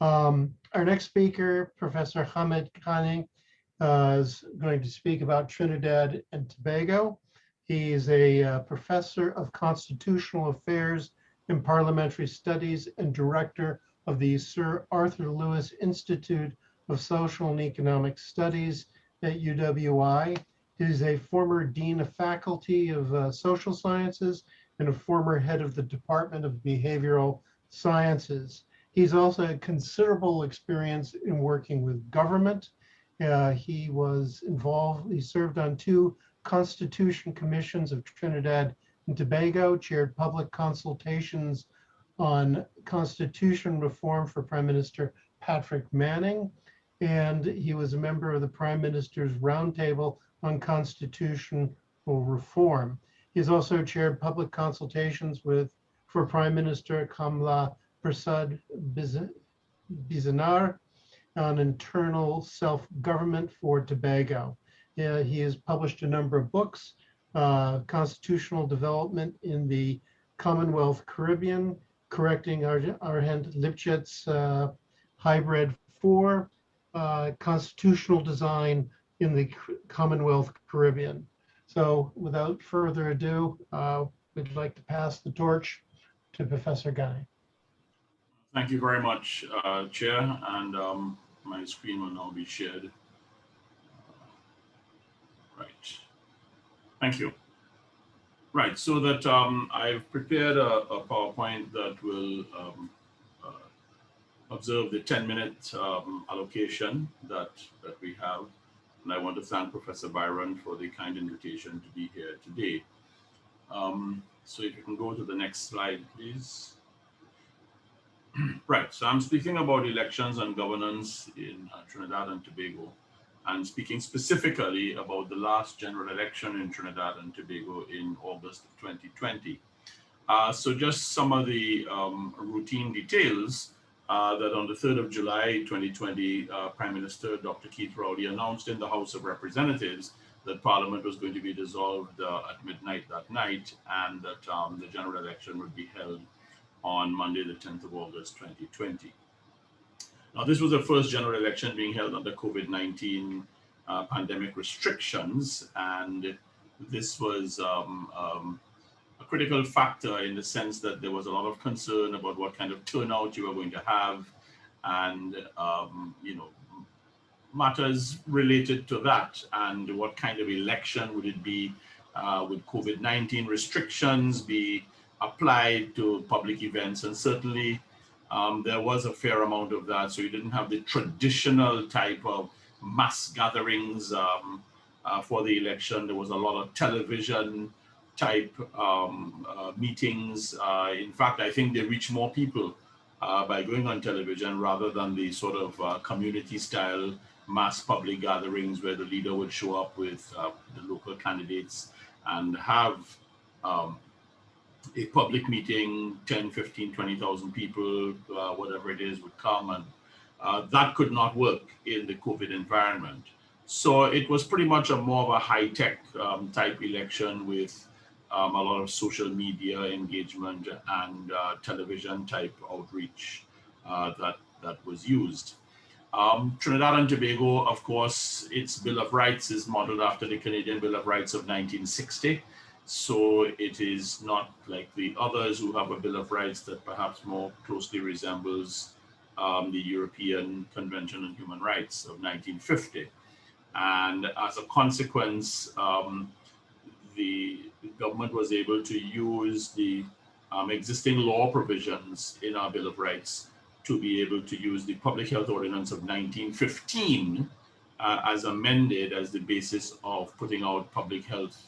Speaker 2: Our next speaker, Professor Hamid Ghany, is going to speak about Trinidad and Tobago. He is a professor of constitutional affairs and parliamentary studies and director of the Sir Arthur Lewis Institute of Social and Economic Studies at UWI. He is a former dean of faculty of social sciences and a former head of the Department of Behavioral Sciences. He's also had considerable experience in working with government. He served on 2 Constitution Commissions of Trinidad and Tobago, chaired public consultations on constitution reform for Prime Minister Patrick Manning, and he was a member of the Prime Minister's Roundtable on Constitutional Reform. He's also chaired public consultations for Prime Minister Kamla Persad Bizanar on internal self-government for Tobago. He has published a number of books, Constitutional Development in the Commonwealth Caribbean, Correcting Arhent Lipchet's Hybrid 4, Constitutional Design in the Commonwealth Caribbean. So without further ado, we'd like to pass the torch to Professor Ghany.
Speaker 5: Thank you very much, Chair, and my screen will now be shared. Right. Thank you. Right, so that I've prepared a PowerPoint that will observe the 10-minute allocation that we have. And I want to thank Professor Byron for the kind invitation to be here today. So if you can go to the next slide, please. Right, so I'm speaking about elections and governance in Trinidad and Tobago, and speaking specifically about the last general election in Trinidad and Tobago in August of 2020. So just some of the routine details that on the 3rd of July 2020, Prime Minister Dr. Keith Rowley announced in the House of Representatives that Parliament was going to be dissolved at midnight that night, and that the general election would be held on Monday, the 10th of August 2020. Now, this was the first general election being held under COVID-19 pandemic restrictions, and this was a critical factor in the sense that there was a lot of concern about what kind of turnout you were going to have, and matters related to that, and what kind of election would it be? Would COVID-19 restrictions be applied to public events? And certainly there was a fair amount of that. So you didn't have the traditional type of mass gatherings for the election. There was a lot of television type meetings. In fact, I think they reached more people by going on television rather than the sort of community style mass public gatherings where the leader would show up with the local candidates and have a public meeting, 10, 15, 20,000 people, whatever it is, would come, and that could not work in the COVID environment. So it was pretty much more of a high-tech type election with a lot of social media engagement and television type outreach that was used. Trinidad and Tobago, of course, its Bill of Rights is modeled after the Canadian Bill of Rights of 1960. So it is not like the others who have a Bill of Rights that perhaps more closely resembles the European Convention on Human Rights of 1950. And as a consequence, the government was able to use the existing law provisions in our Bill of Rights to be able to use the Public Health Ordinance of 1915 as amended as the basis of putting out public health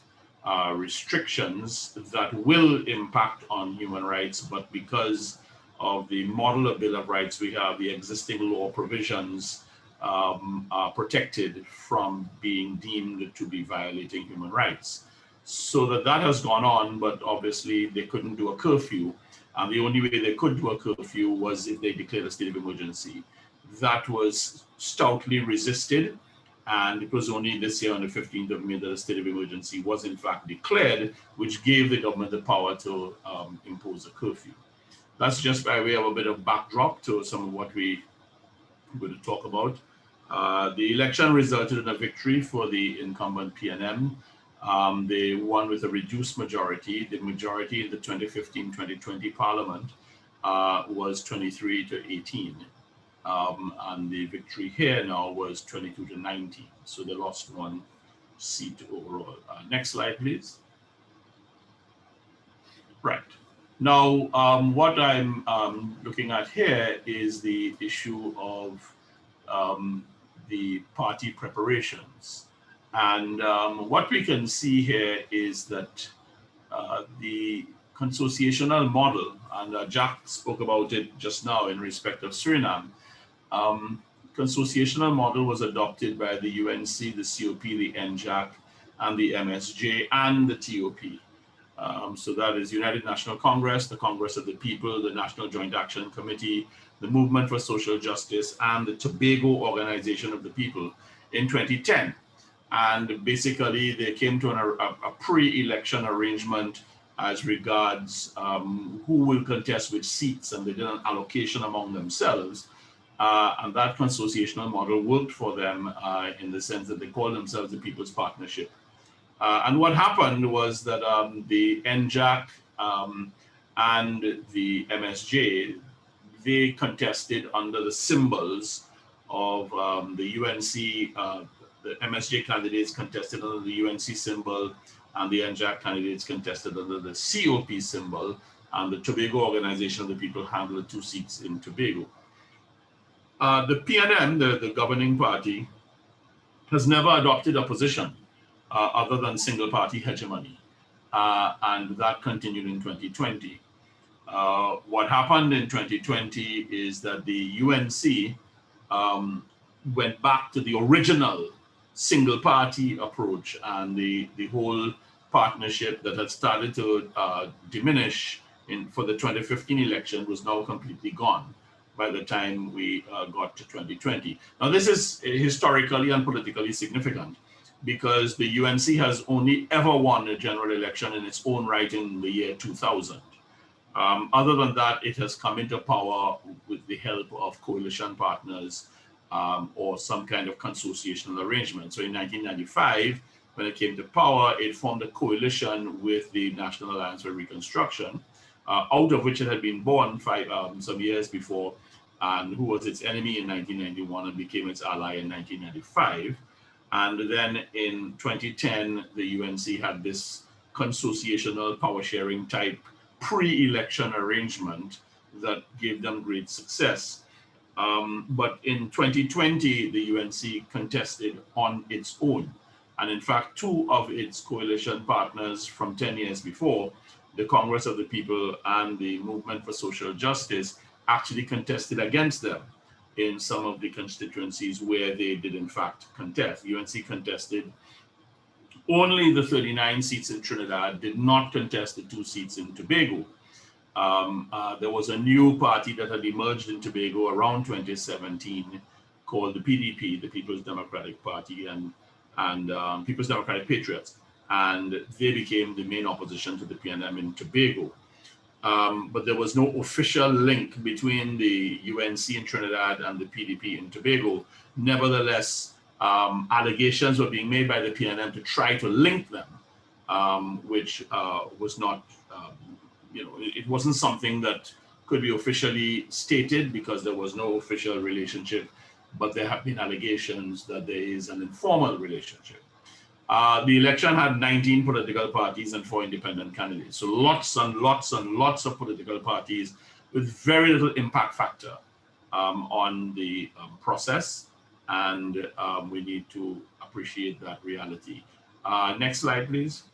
Speaker 5: restrictions that will impact on human rights, but because of the model of Bill of Rights, we have the existing law provisions are protected from being deemed to be violating human rights. So that has gone on, but obviously they couldn't do a curfew. And the only way they could do a curfew was if they declared a state of emergency. That was stoutly resisted. And it was only this year on the 15th of May that a state of emergency was in fact declared, which gave the government the power to impose a curfew. That's just by way of a bit of backdrop to some of what we're going to talk about. The election resulted in a victory for the incumbent PNM. They won with a reduced majority. The majority in the 2015-2020 Parliament was 23 to 18. And the victory here now was 22 to 19. So they lost one seat overall. Next slide, please. Right. Now, what I'm looking at here is the issue of the party preparations. And what we can see here is that the consociational model, and Jack spoke about it just now in respect of Suriname, consociational model was adopted by the UNC, the COP, the NJAC, and the MSJ, and the TOP. So that is United National Congress, the Congress of the People, the National Joint Action Committee, the Movement for Social Justice, and the Tobago Organization of the People in 2010. And basically, they came to a pre-election arrangement as regards who will contest which seats, and they did an allocation among themselves. And that consociational model worked for them in the sense that they called themselves the People's Partnership. And what happened was that the NJAC and the MSJ, they contested under the symbols of the UNC, the MSJ candidates contested under the UNC symbol, and the NJAC candidates contested under the COP symbol, and the Tobago Organization of the People handled 2 seats in Tobago. The PNM, the governing party, has never adopted a position other than single party hegemony, and that continued in 2020. What happened in 2020 is that the UNC went back to the original single party approach, and the whole partnership that had started to diminish for the 2015 election was now completely gone by the time we got to 2020. Now, this is historically and politically significant because the UNC has only ever won a general election in its own right in the year 2000. Other than that, it has come into power with the help of coalition partners or some kind of consociational arrangement. So in 1995, when it came to power, it formed a coalition with the National Alliance for Reconstruction, out of which it had been born some years before, and who was its enemy in 1991 and became its ally in 1995. And then in 2010, the UNC had this consociational power sharing type pre-election arrangement that gave them great success. But in 2020, the UNC contested on its own. And in fact, two of its coalition partners from 10 years before, the Congress of the People and the Movement for Social Justice, actually contested against them in some of the constituencies where they did in fact contest. UNC contested only the 39 seats in Trinidad, did not contest the 2 seats in Tobago. There was a new party that had emerged in Tobago around 2017 called the PDP, the People's Democratic Party, and People's Democratic Patriots, and they became the main opposition to the PNM in Tobago. But there was no official link between the UNC in Trinidad and the PDP in Tobago. Nevertheless, allegations were being made by the PNM to try to link them, which was not, it wasn't something that could be officially stated because there was no official relationship, but there have been allegations that there is an informal relationship. The election had 19 political parties and 4 independent candidates. So lots and lots and lots of political parties with very little impact factor on the process. And we need to appreciate that reality. Next slide, please.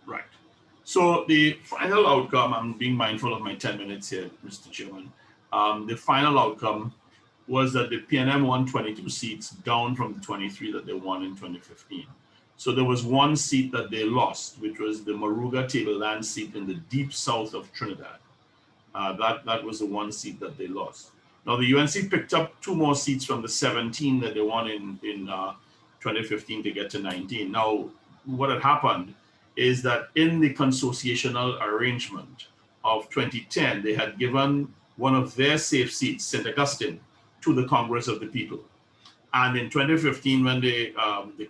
Speaker 5: Right. So the final outcome, I'm being mindful of my 10 minutes here, Mr. Chairman. The final outcome was that the PNM won 22 seats, down from the 23 that they won in 2015. So there was 1 seat that they lost, which was the Moruga Tableland seat in the deep south of Trinidad. That was the 1 seat that they lost. Now the UNC picked up 2 more seats from the 17 that they won in 2015 to get to 19. Now, what had happened is that in the consociational arrangement of 2010, they had given one of their safe seats, St. Augustine, to the Congress of the People. And in 2015, when the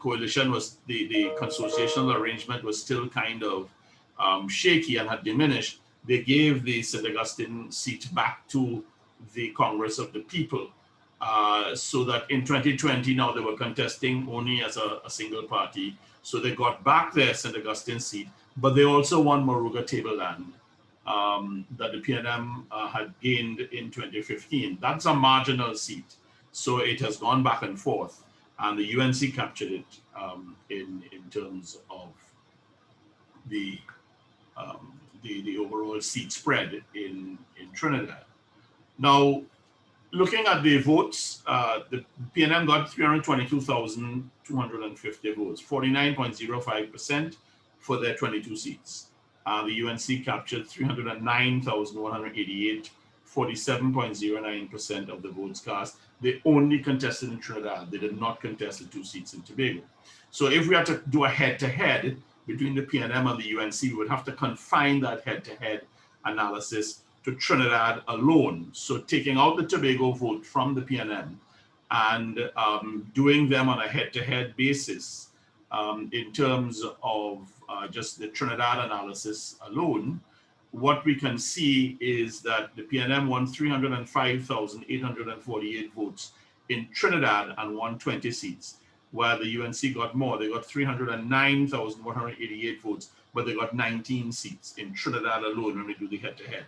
Speaker 5: coalition was, the consociational arrangement was still kind of shaky and had diminished, they gave the St. Augustine seat back to the Congress of the People. So that in 2020, now they were contesting only as a single party. So they got back their St. Augustine seat, but they also won Moruga Tableland that the PNM had gained in 2015. That's a marginal seat. So it has gone back and forth, and the UNC captured it in terms of the overall seat spread in Trinidad. Now, looking at the votes, the PNM got 322,250 votes, 49.05% for their 22 seats. The UNC captured 309,188, 47.09% of the votes cast. They only contested in Trinidad. They did not contest the 2 seats in Tobago. So if we had to do a head-to-head between the PNM and the UNC, we would have to confine that head-to-head analysis to Trinidad alone. So taking out the Tobago vote from the PNM and doing them on a head-to-head basis in terms of just the Trinidad analysis alone, what we can see is that the PNM won 305,848 votes in Trinidad and won 20 seats, while the UNC got more. They got 309,188 votes, but they got 19 seats in Trinidad alone when we do the head-to-head.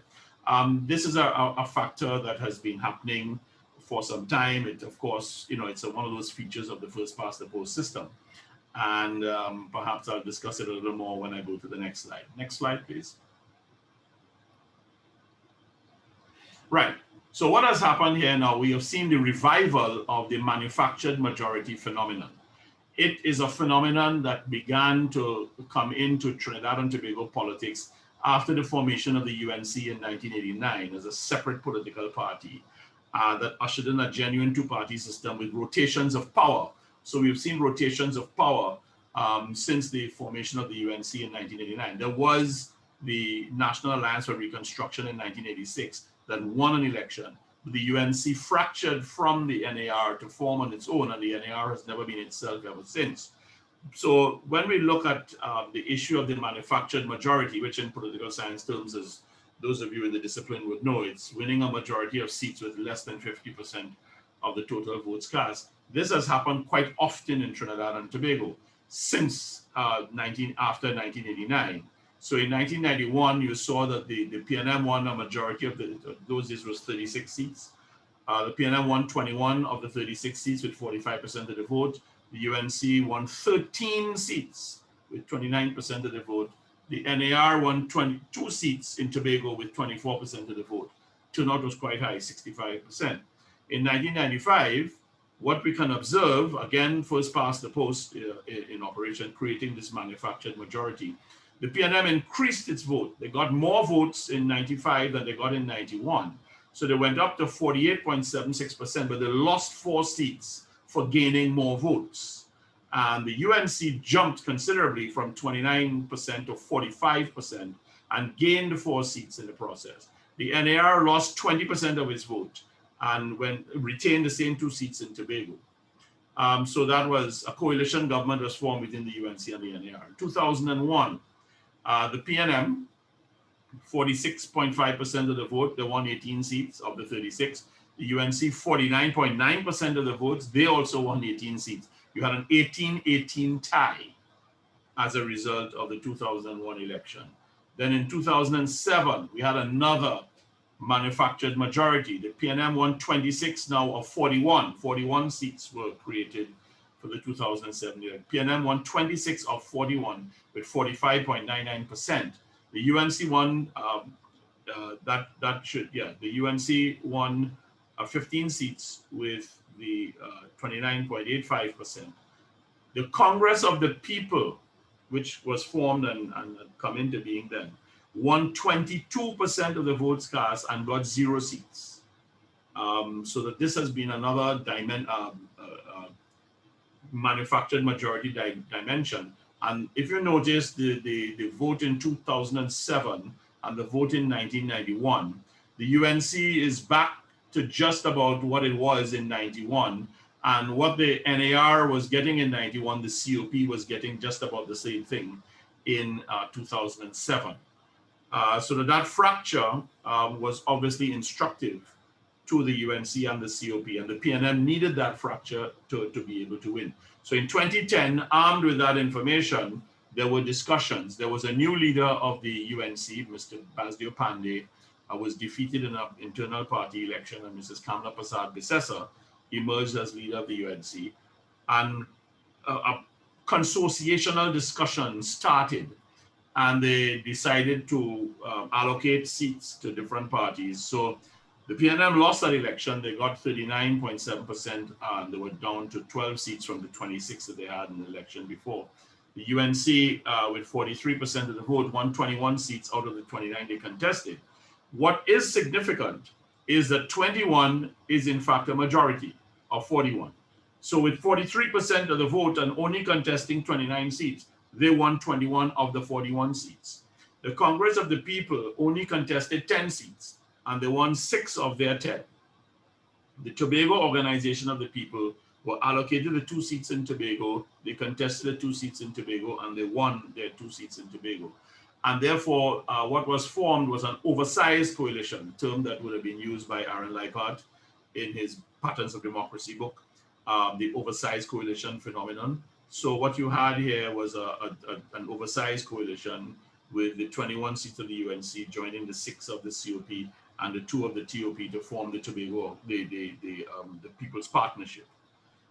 Speaker 5: This is a factor that has been happening for some time. It, of course, it's one of those features of the first past the post system. And perhaps I'll discuss it a little more when I go to the next slide. Next slide, please. Right. So what has happened here now, we have seen the revival of the manufactured majority phenomenon. It is a phenomenon that began to come into Trinidad and Tobago politics after the formation of the UNC in 1989 as a separate political party that ushered in a genuine 2-party system with rotations of power. So we've seen rotations of power since the formation of the UNC in 1989. There was the National Alliance for Reconstruction in 1986 that won an election. The UNC fractured from the NAR to form on its own, and the NAR has never been itself ever since. So when we look at the issue of the manufactured majority, which in political science terms, as those of you in the discipline would know, it's winning a majority of seats with less than 50% of the total votes cast. This has happened quite often in Trinidad and Tobago since after 1989. So in 1991, you saw that the PNM won a majority of those days was 36 seats. The PNM won 21 of the 36 seats with 45% of the vote. The UNC won 13 seats with 29% of the vote. The NAR won 22 seats in Tobago with 24% of the vote. Turnout was quite high, 65%. In 1995, what we can observe, again, first past the post in operation, creating this manufactured majority, the PNM increased its vote. They got more votes in 95 than they got in 91. So they went up to 48.76%, but they lost 4 seats for gaining more votes. And the UNC jumped considerably from 29% to 45% and gained 4 seats in the process. The NAR lost 20% of its vote and retained the same 2 seats in Tobago. So that was a coalition government was formed between the UNC and the NAR. 2001, the PNM, 46.5% of the vote, they won 18 seats of the 36. The UNC, 49.9% of the votes, they also won 18 seats. You had an 18-18 tie as a result of the 2001 election. Then in 2007, we had another manufactured majority. The PNM won 26 now of 41. 41 seats were created for the 2007 election. PNM won 26 of 41 with 45.99%. The UNC won, the UNC won 15 seats with the 29.85%. The Congress of the People, which was formed and come into being then, won 22% of the votes cast and got 0 seats. So that this has been another manufactured majority dimension. And if you notice the vote in 2007 and the vote in 1991, the UNC is back to just about what it was in 91. And what the NAR was getting in 91, the COP was getting just about the same thing in 2007. So that fracture was obviously instructive to the UNC and the COP, and the PNM needed that fracture to be able to win. So in 2010, armed with that information, there were discussions. There was a new leader of the UNC, Mr. Basdio Pandey, was defeated in an internal party election, and Mrs. Kamla Prasad Bissessa emerged as leader of the UNC. And a consociational discussion started, and they decided to allocate seats to different parties. So the PNM lost that election. They got 39.7%, and they were down to 12 seats from the 26 that they had in the election before. The UNC, with 43% of the vote, won 21 seats out of the 29 they contested. What is significant is that 21 is in fact a majority of 41. So with 43% of the vote and only contesting 29 seats, they won 21 of the 41 seats. The Congress of the People only contested 10 seats, and they won 6 of their 10. The Tobago Organization of the People were allocated the 2 seats in Tobago. They contested the 2 seats in Tobago, and they won their 2 seats in Tobago. And therefore, what was formed was an oversized coalition, a term that would have been used by Aaron Leipart in his Patterns of Democracy book, the oversized coalition phenomenon. So what you had here was an oversized coalition with the 21 seats of the UNC joining the 6 of the COP and the 2 of the TOP to form the Tobago, the People's Partnership.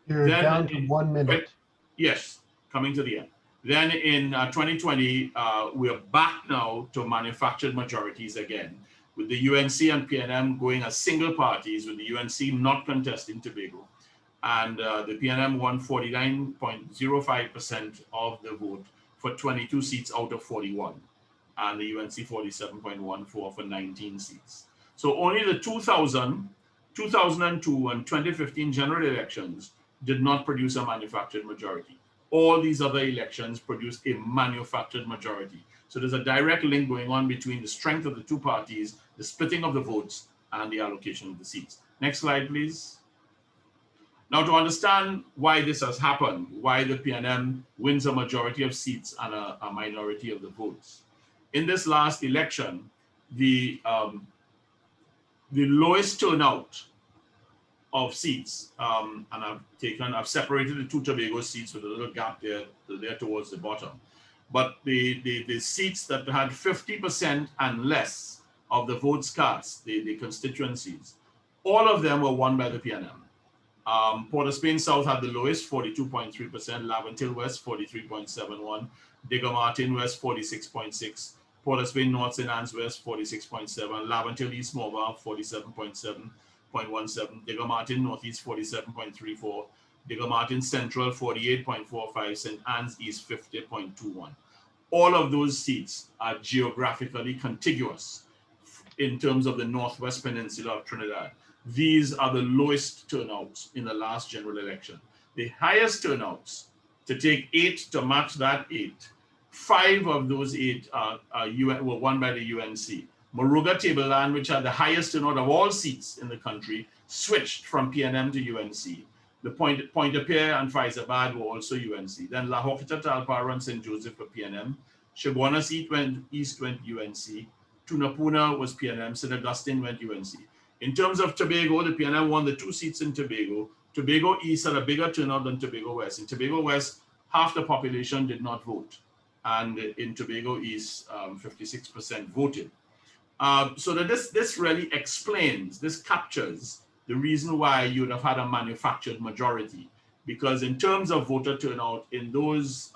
Speaker 2: You're then, down to 1 minute.
Speaker 5: Yes, coming to the end. Then in 2020, we're back now to manufactured majorities again, with the UNC and PNM going as single parties, with the UNC not contesting Tobago. And the PNM won 49.05% of the vote for 22 seats out of 41. And the UNC 47.14 for 19 seats. So only the 2000, 2002, and 2015 general elections did not produce a manufactured majority. All these other elections produced a manufactured majority. So there's a direct link going on between the strength of the 2 parties, the splitting of the votes, and the allocation of the seats. Next slide, please. Now, to understand why this has happened, why the PNM wins a majority of seats and a minority of the votes. In this last election, the lowest turnout of seats, and I've separated the 2 Tobago seats with a little gap there towards the bottom. But the seats that had 50% and less of the votes cast, the constituencies, All of them were won by the PNM. Port of Spain South had the lowest, 42.3%, Laventille West, 43.71%, Digger Martin West, 46.6%, Port of Spain North St. Anne's West, 46.7%, Laventille East Morval, 47.7.17, Digger Martin Northeast, 47.34%, Digger Martin Central, 48.45%, St. Anne's East, 50.21%. All of those seats are geographically contiguous in terms of the Northwest Peninsula of Trinidad. These are the lowest turnouts in the last general election. The highest turnouts, to take 8 to match that 8, 5 of those 8 were won by the UNC. Moruga Tableland, which had the highest turnout of all seats in the country, switched from PNM to UNC. The Pointe-a-Pierre and Faizabad were also UNC. Then La Hoquita, Talpara, and St. Joseph were PNM. Shagwana East went UNC. Tunapuna was PNM. St. Augustine went UNC. In terms of Tobago, the PNM won the 2 seats in Tobago. Tobago East had a bigger turnout than Tobago West. In Tobago West, half the population did not vote. And in Tobago East, 56% voted. So that this really explains, this captures the reason why you would have had a manufactured majority. Because in terms of voter turnout in those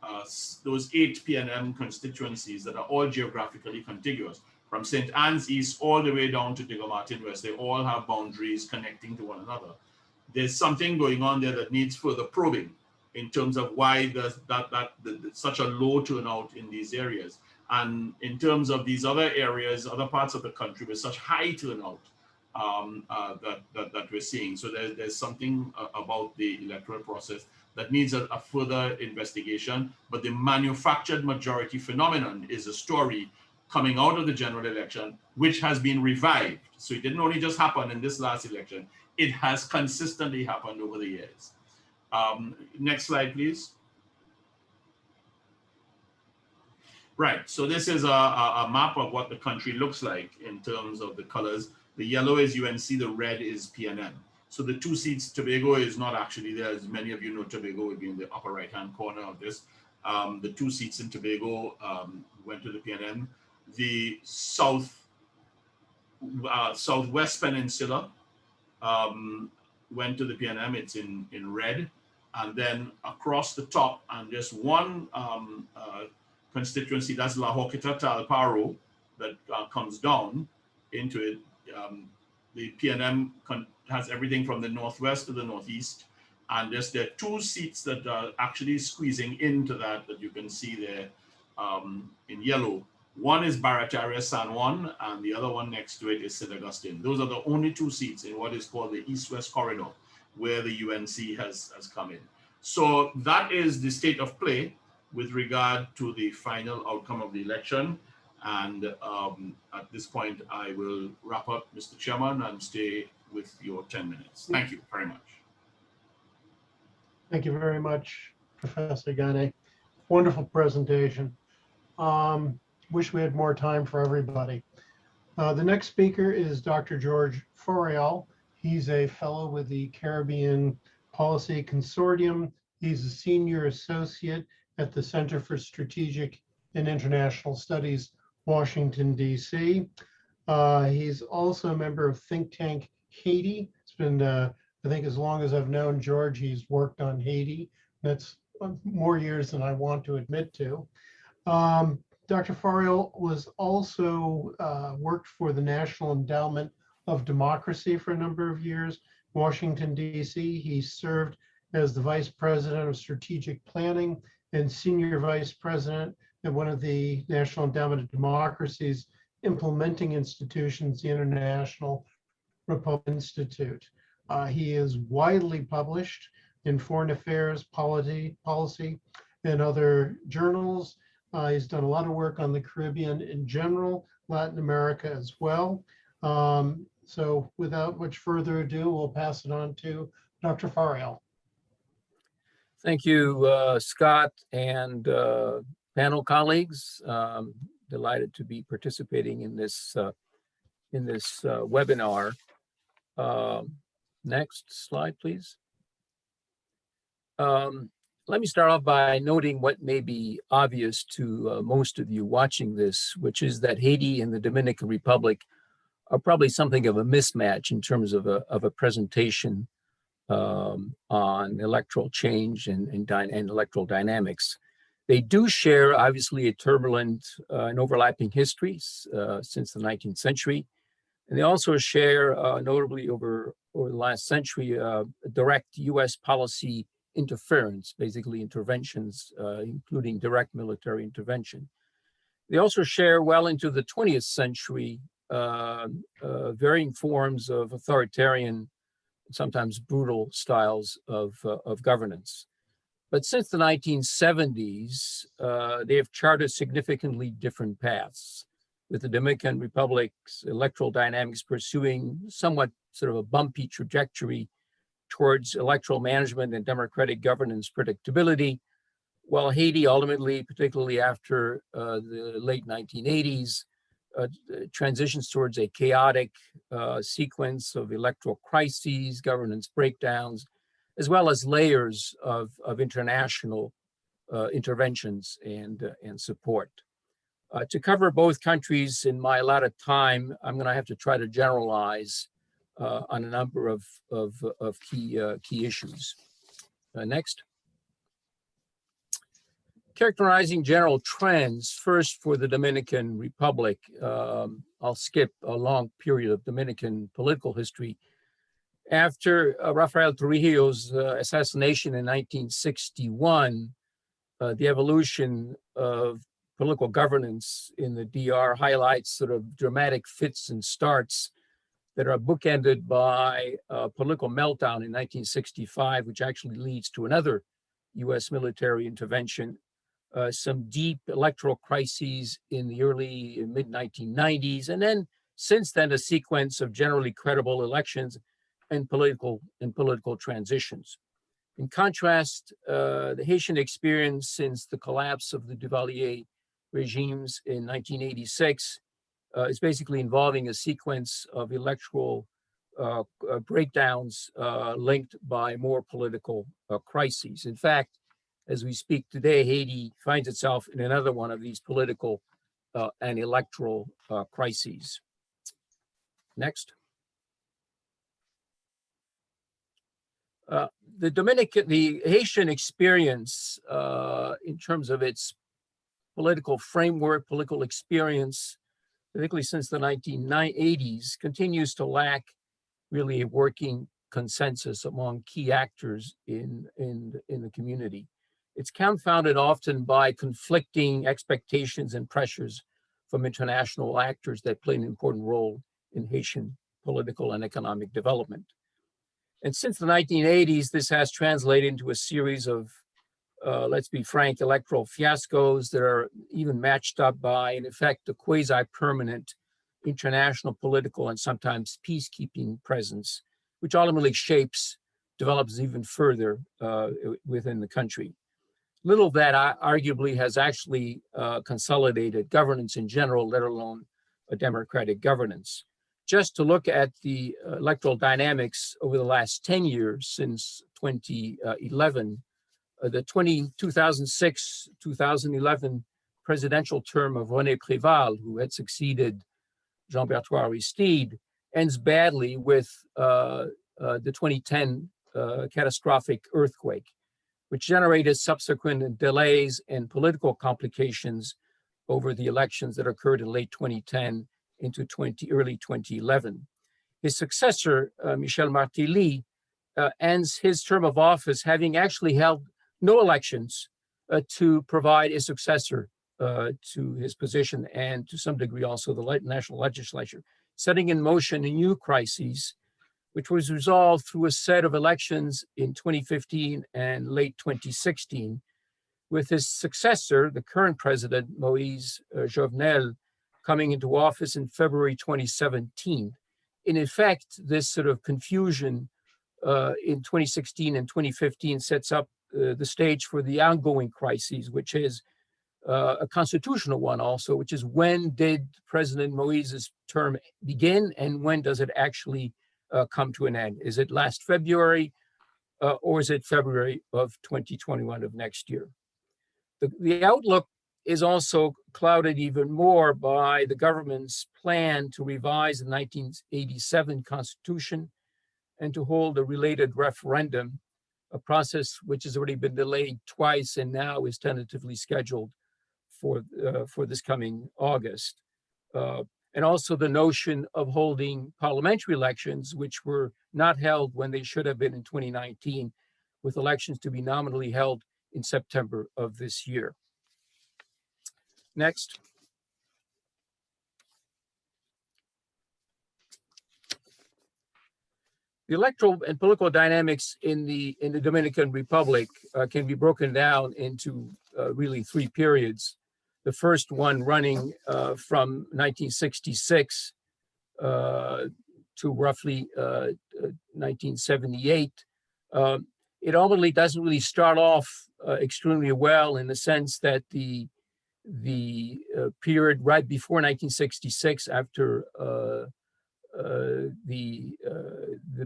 Speaker 5: 8 PNM constituencies that are all geographically contiguous, from St. Anne's East all the way down to Digger Martin West, they all have boundaries connecting to one another. There's something going on there that needs further probing in terms of why there's such a low turnout in these areas. And in terms of these other areas, other parts of the country with such high turnout that we're seeing. So there's something about the electoral process that needs a further investigation, but the manufactured majority phenomenon is a story coming out of the general election, which has been revived. So it didn't only just happen in this last election, it has consistently happened over the years. Next slide, please. Right, so this is a map of what the country looks like in terms of the colors. The yellow is UNC, the red is PNM. So the 2 seats, Tobago is not actually there. As many of you know, Tobago would be in the upper right-hand corner of this. The 2 seats in Tobago went to the PNM. The Southwest Peninsula went to the PNM, it's in red. And then across the top, and just one constituency, that's La Hoquita Talparo, that comes down into it. The PNM has everything from the northwest to the northeast, and there are 2 seats that are actually squeezing into that you can see there in yellow. One is Barataria San Juan, and the other one next to it is St. Augustine. Those are the only 2 seats in what is called the East-West Corridor, where the UNC has come in. So that is the state of play with regard to the final outcome of the election. And at this point, I will wrap up, Mr. Chairman, and stay with your 10 minutes. Thank you very much.
Speaker 2: Thank you very much, Professor Ghany. Wonderful presentation. Wish we had more time for everybody. The next speaker is Dr. George Forreal. He's a fellow with the Caribbean Policy Consortium. He's a senior associate at the Center for Strategic and International Studies, Washington, D.C. He's also a member of think tank Haiti. It's been, I think as long as I've known George, he's worked on Haiti. That's more years than I want to admit to. Dr. Fauriol was also worked for the National Endowment of Democracy for a number of years, Washington, D.C. He served as the Vice President of Strategic Planning and Senior Vice President at one of the National Endowment of Democracy's implementing institutions, the International Republic Institute. He is widely published in foreign affairs, policy, and other journals. He's done a lot of work on the Caribbean in general, Latin America as well. So without much further ado, we'll pass it on to Dr. Fauriol.
Speaker 6: Thank you, Scott and panel colleagues. Delighted to be participating in this webinar. Next slide, please. Let me start off by noting what may be obvious to most of you watching this, which is that Haiti and the Dominican Republic probably something of a mismatch in terms of a presentation on electoral change and electoral dynamics. They do share, obviously, a turbulent and overlapping history since the 19th century. And they also share, notably over the last century, direct US policy interference, basically interventions, including direct military intervention. They also share well into the 20th century varying forms of authoritarian, sometimes brutal styles of governance. But since the 1970s, they have charted significantly different paths, with the Dominican Republic's electoral dynamics pursuing somewhat sort of a bumpy trajectory towards electoral management and democratic governance predictability, while Haiti ultimately, particularly after the late 1980s, transitions towards a chaotic sequence of electoral crises, governance breakdowns, as well as layers of international interventions and support. To cover both countries in my allotted time, I'm going to have to try to generalize on a number of key issues. Next. Characterizing general trends, first for the Dominican Republic. I'll skip a long period of Dominican political history. After Rafael Trujillo's assassination in 1961, the evolution of political governance in the DR highlights sort of dramatic fits and starts that are bookended by a political meltdown in 1965, which actually leads to another US military intervention, some deep electoral crises in the early and mid-1990s, and then since then a sequence of generally credible elections and political transitions. In contrast, the Haitian experience since the collapse of the Duvalier regimes in 1986 is basically involving a sequence of electoral breakdowns linked by more political crises. In fact, as we speak today, Haiti finds itself in another one of these political and electoral crises. Next. The Haitian experience in terms of its political framework, political experience, particularly since the 1980s, continues to lack really a working consensus among key actors in the community. It's confounded often by conflicting expectations and pressures from international actors that play an important role in Haitian political and economic development. And since the 1980s, this has translated into a series of, let's be frank, electoral fiascos that are even matched up by, in effect, a quasi-permanent international political and sometimes peacekeeping presence, which ultimately develops even further within the country. Little of that arguably has actually consolidated governance in general, let alone a democratic governance. Just to look at the electoral dynamics over the last 10 years since 2011, the 2006-2011 presidential term of René Préval, who had succeeded Jean-Bertrand Aristide, ends badly with the 2010 catastrophic earthquake, which generated subsequent delays and political complications over the elections that occurred in late 2010 into early 2011. His successor, Michel Martelly, ends his term of office having actually held no elections to provide a successor to his position, and to some degree also the national legislature, setting in motion a new crisis, which was resolved through a set of elections in 2015 and late 2016, with his successor, the current president, Moïse Jovenel, coming into office in February 2017. In effect, this sort of confusion in 2016 and 2015 sets up the stage for the ongoing crises, which is a constitutional one also, which is when did President Moïse's term begin and when does it actually come to an end? Is it last February or is it February of 2021 of next year? The outlook is also clouded even more by the government's plan to revise the 1987 Constitution and to hold a related referendum, a process which has already been delayed twice and now is tentatively scheduled for this coming August. And also the notion of holding parliamentary elections, which were not held when they should have been in 2019, with elections to be nominally held in September of this year. Next. The electoral and political dynamics in the Dominican Republic can be broken down into really three periods. The first one running from 1966 to roughly 1978. It ultimately doesn't really start off extremely well, in the sense that the period right before 1966, after the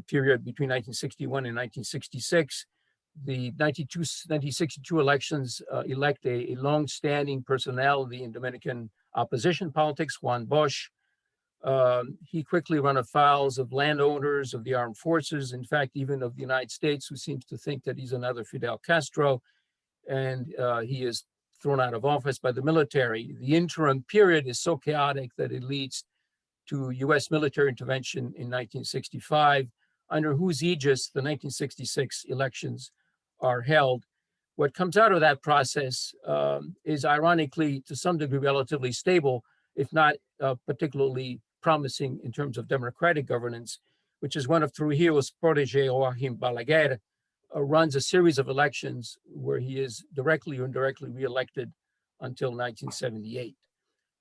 Speaker 6: period between 1961 and 1966, the 1962 elections elect a long-standing personality in Dominican opposition politics, Juan Bosch. He quickly ran afoul of landowners, of the armed forces, in fact, even of the United States, who seems to think that he's another Fidel Castro, and he is thrown out of office by the military. The interim period is so chaotic that it leads to US military intervention in 1965, under whose aegis the 1966 elections are held. What comes out of that process is ironically, to some degree, relatively stable, if not particularly promising in terms of democratic governance, which is one of Trujillo's protege, Joaquim Balaguer, runs a series of elections where he is directly or indirectly reelected until 1978.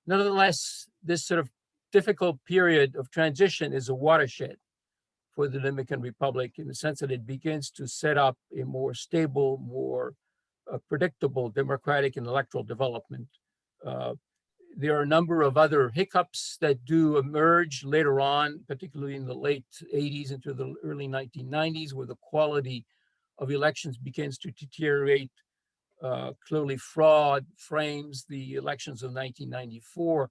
Speaker 6: Nonetheless, this sort of difficult period of transition is a watershed for the Dominican Republic, in the sense that it begins to set up a more stable, more predictable democratic and electoral development. There are a number of other hiccups that do emerge later on, particularly in the late 80s into the early 1990s, where the quality of elections begins to deteriorate. Clearly, fraud frames the elections of 1994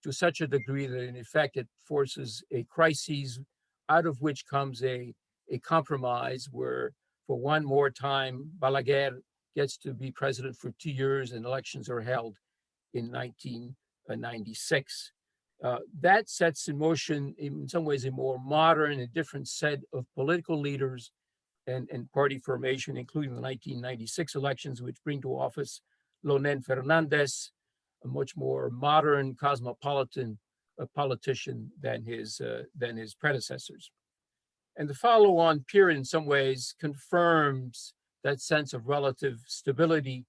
Speaker 6: to such a degree that, in effect, it forces a crisis out of which comes a compromise where, for one more time, Balaguer gets to be president for 2 years and elections are held in 1996. That sets in motion, in some ways, a more modern and different set of political leaders and party formation, including the 1996 elections, which bring to office Leonel Fernandez, a much more modern, cosmopolitan politician than his predecessors. And the follow-on period, in some ways, confirms that sense of relative stability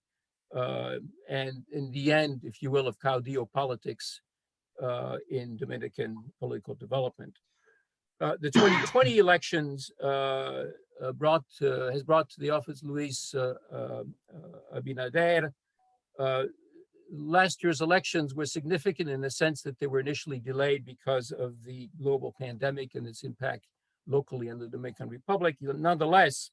Speaker 6: and, in the end, if you will, of caudillo politics in Dominican political development. The 2020 elections has brought to the office Luis Abinader. Last year's elections were significant in the sense that they were initially delayed because of the global pandemic and its impact locally in the Dominican Republic. Nonetheless,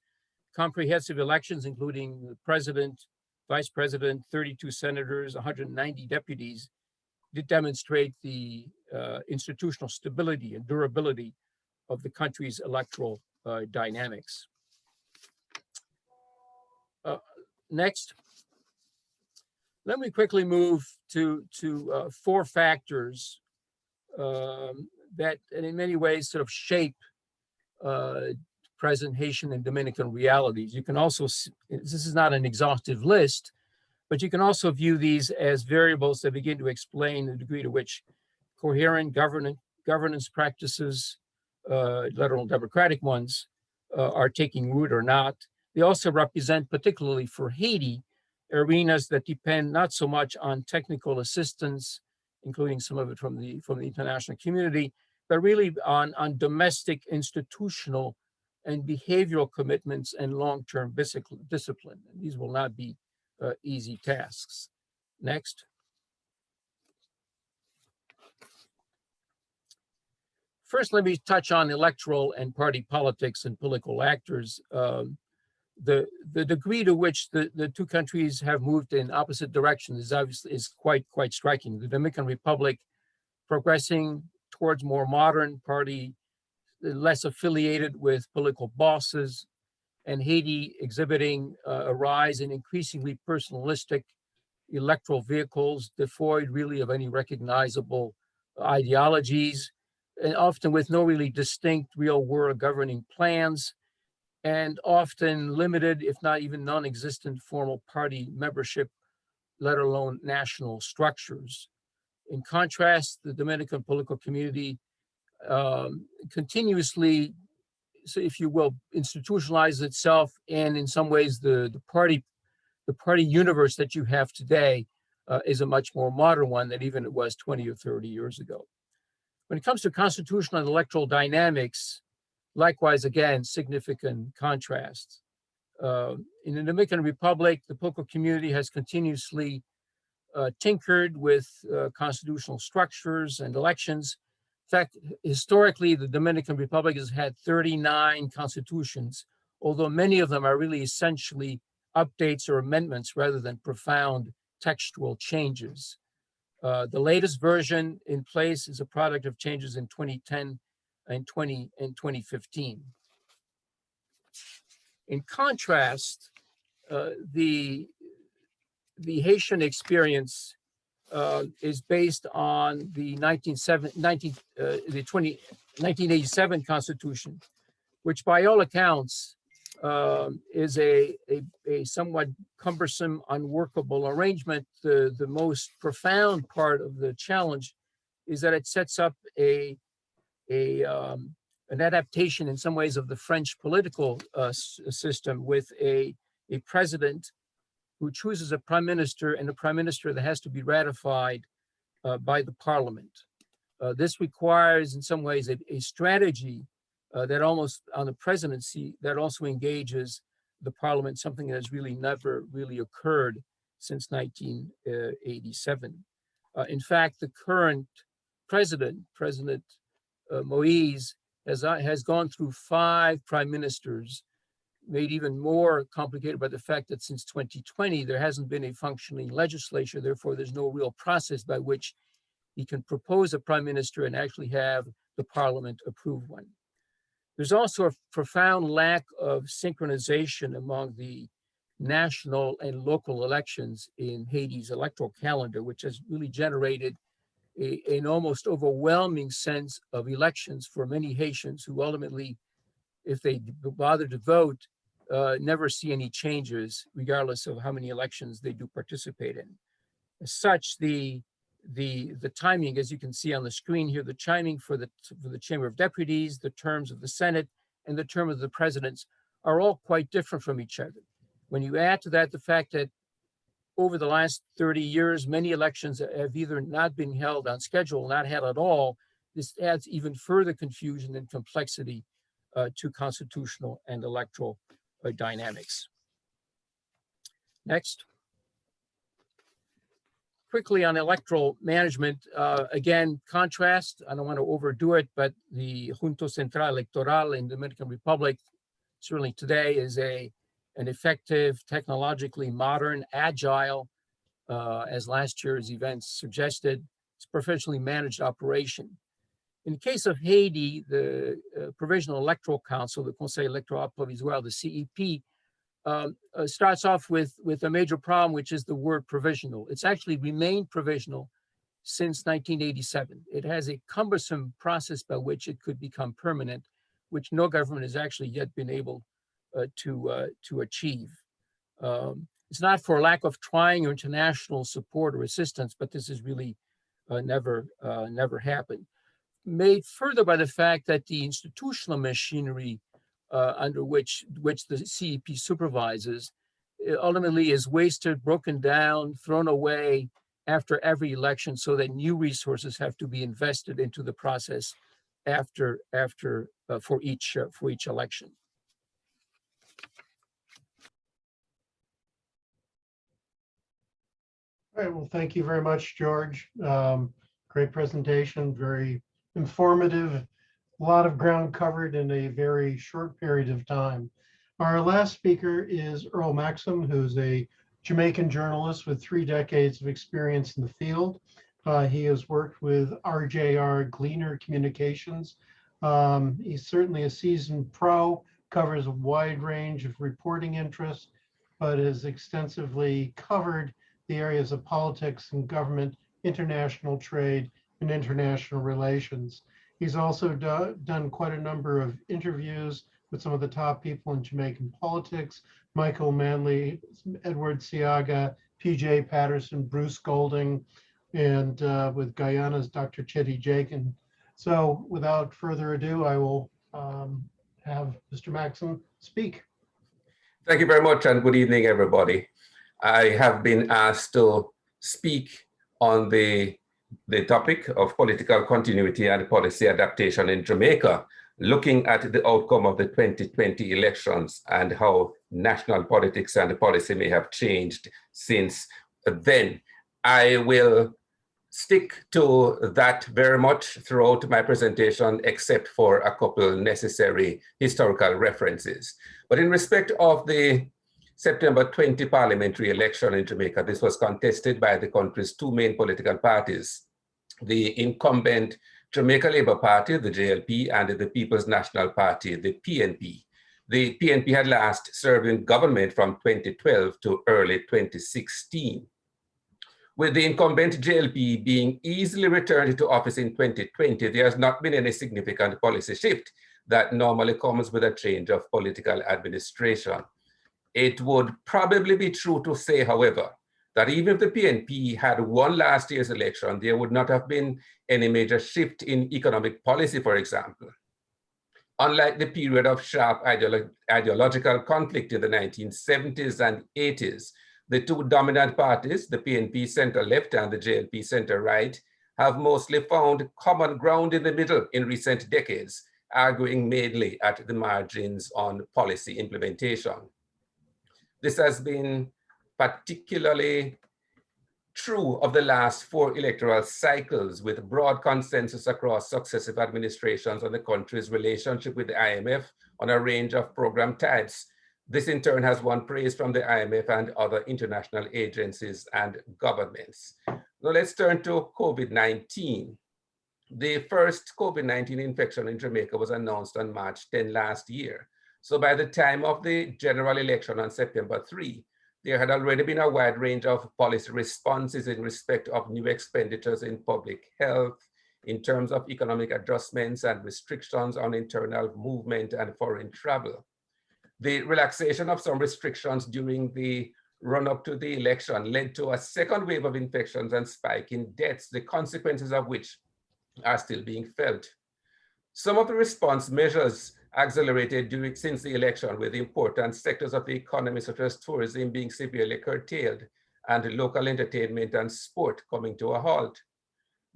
Speaker 6: comprehensive elections, including the president, vice president, 32 senators, 190 deputies, did demonstrate the institutional stability and durability of the country's electoral dynamics. Next. Let me quickly move to four factors that in many ways sort of shape present Haitian and Dominican realities. You can also, this is not an exhaustive list, but you can also view these as variables that begin to explain the degree to which coherent governance practices, let alone democratic ones, are taking root or not. They also represent, particularly for Haiti, arenas that depend not so much on technical assistance, including some of it from the international community, but really on domestic, institutional, and behavioral commitments and long-term discipline. And these will not be easy tasks. Next. First, let me touch on electoral and party politics and political actors. The degree to which the two countries have moved in opposite directions is quite striking. The Dominican Republic progressing towards more modern party, less affiliated with political bosses, and Haiti exhibiting a rise in increasingly personalistic electoral vehicles, devoid really of any recognizable ideologies, and often with no really distinct real world governing plans, and often limited, if not even non-existent, formal party membership, let alone national structures. In contrast, the Dominican political community continuously, so if you will, institutionalize itself, and in some ways the party universe that you have today is a much more modern one than even it was 20 or 30 years ago. When it comes to constitutional and electoral dynamics, likewise, again, significant contrasts. In the Dominican Republic, the political community has continuously tinkered with constitutional structures and elections. In fact, historically, the Dominican Republic has had 39 constitutions, although many of them are really essentially updates or amendments rather than profound textual changes. The latest version in place is a product of changes in 2010 and 2015. In contrast, the Haitian experience is based on the 1987 Constitution, which by all accounts is a somewhat cumbersome, unworkable arrangement. The most profound part of the challenge is that it sets up an adaptation in some ways of the French political system, with a president who chooses a prime minister, and a prime minister that has to be ratified by the parliament. This requires in some ways a strategy that almost on the presidency that also engages the parliament, something that has really never really occurred since 1987. In fact, the current President Moise, has gone through 5 prime ministers, made even more complicated by the fact that since 2020, there hasn't been a functioning legislature. Therefore, there's no real process by which he can propose a prime minister and actually have the parliament approve one. There's also a profound lack of synchronization among the national and local elections in Haiti's electoral calendar, which has really generated an almost overwhelming sense of elections for many Haitians who ultimately, if they bother to vote, never see any changes, regardless of how many elections they do participate in. As such, the timing, as you can see on the screen here, the timing for the Chamber of Deputies, the terms of the Senate, and the term of the presidents are all quite different from each other. When you add to that the fact that over the last 30 years, many elections have either not been held on schedule, not held at all, this adds even further confusion and complexity to constitutional and electoral dynamics. Next. Quickly on electoral management, again, contrast, I don't want to overdo it, but the Junta Central Electoral in the Dominican Republic, certainly today, is an effective, technologically modern, agile, as last year's events suggested, it's professionally managed operation. In the case of Haiti, the Provisional Electoral Council, the Conseil Electoral Provisoire, the CEP, starts off with a major problem, which is the word provisional. It's actually remained provisional since 1987. It has a cumbersome process by which it could become permanent, which no government has actually yet been able to achieve. It's not for lack of trying or international support or assistance, but this has really never happened. Made further by the fact that the institutional machinery under which the CEP supervises ultimately is wasted, broken down, thrown away after every election, so that new resources have to be invested into the process for each election.
Speaker 2: All right, well, thank you very much, George. Great presentation, very informative, a lot of ground covered in a very short period of time. Our last speaker is Earl Maxim, who's a Jamaican journalist with 3 decades of experience in the field. He has worked with RJR Gleaner Communications. He's certainly a seasoned pro, covers a wide range of reporting interests, but has extensively covered the areas of politics and government, international trade, and international relations. He's also done quite a number of interviews with some of the top people in Jamaican politics: Michael Manley, Edward Saga, PJ Patterson, Bruce Golding, and with Guyana's Dr. Chetty Jagan. So without further ado, I will have Mr. Maxim speak.
Speaker 7: Thank you very much, and good evening, everybody. I have been asked to speak on the topic of political continuity and policy adaptation in Jamaica, looking at the outcome of the 2020 elections and how national politics and policy may have changed since then. I will stick to that very much throughout my presentation, except for a couple necessary historical references. But in respect of the September 20 parliamentary election in Jamaica, this was contested by the country's 2 main political parties, the incumbent Jamaica Labour Party, the JLP, and the People's National Party, the PNP. The PNP had last served in government from 2012 to early 2016. With the incumbent JLP being easily returned to office in 2020, there has not been any significant policy shift that normally comes with a change of political administration. It would probably be true to say, however, that even if the PNP had won last year's election, there would not have been any major shift in economic policy, for example. Unlike the period of sharp ideological conflict in the 1970s and 80s, the 2 dominant parties, the PNP center-left and the JLP center-right, have mostly found common ground in the middle in recent decades, arguing mainly at the margins on policy implementation. This has been particularly true of the last 4 electoral cycles, with broad consensus across successive administrations on the country's relationship with the IMF on a range of program types. This in turn has won praise from the IMF and other international agencies and governments. Now let's turn to COVID-19. The first COVID-19 infection in Jamaica was announced on March 10 last year. So by the time of the general election on September 3, there had already been a wide range of policy responses in respect of new expenditures in public health, in terms of economic adjustments and restrictions on internal movement and foreign travel. The relaxation of some restrictions during the run-up to the election led to a second wave of infections and spike in deaths, the consequences of which are still being felt. Some of the response measures accelerated since the election, with important sectors of the economy such as tourism being severely curtailed and local entertainment and sport coming to a halt.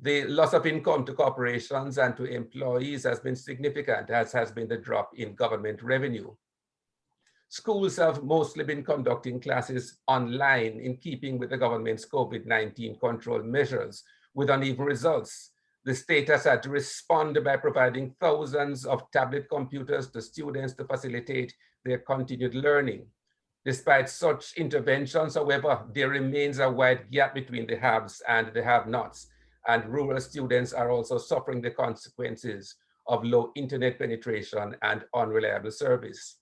Speaker 7: The loss of income to corporations and to employees has been significant, as has been the drop in government revenue. Schools have mostly been conducting classes online in keeping with the government's COVID-19 control measures, with uneven results. The state has had to respond by providing thousands of tablet computers to students to facilitate their continued learning. Despite such interventions, however, there remains a wide gap between the haves and the have-nots, and rural students are also suffering the consequences of low internet penetration and unreliable service.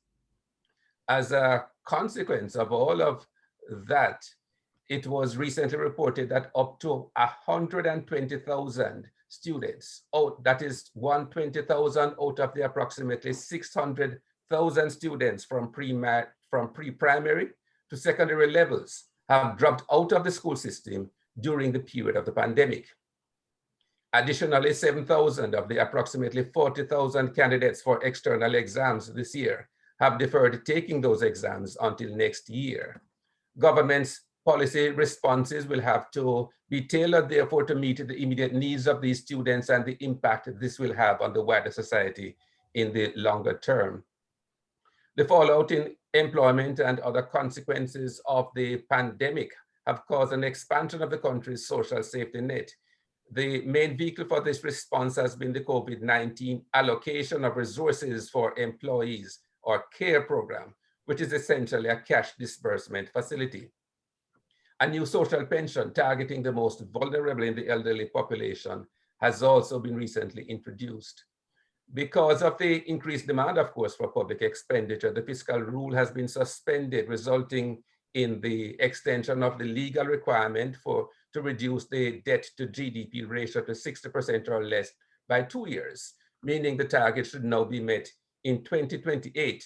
Speaker 7: As a consequence of all of that, it was recently reported that up to 120,000 students, that is 120,000 out of the approximately 600,000 students from pre-primary to secondary levels, have dropped out of the school system during the period of the pandemic. Additionally, 7,000 of the approximately 40,000 candidates for external exams this year have deferred taking those exams until next year. Government's policy responses will have to be tailored, therefore, to meet the immediate needs of these students and the impact this will have on the wider society in the longer term. The fallout in employment and other consequences of the pandemic have caused an expansion of the country's social safety net. The main vehicle for this response has been the COVID-19 allocation of resources for employees or CARE program, which is essentially a cash disbursement facility. A new social pension targeting the most vulnerable in the elderly population has also been recently introduced. Because of the increased demand, of course, for public expenditure, the fiscal rule has been suspended, resulting in the extension of the legal requirement to reduce the debt to GDP ratio to 60% or less by 2 years, meaning the target should now be met in 2028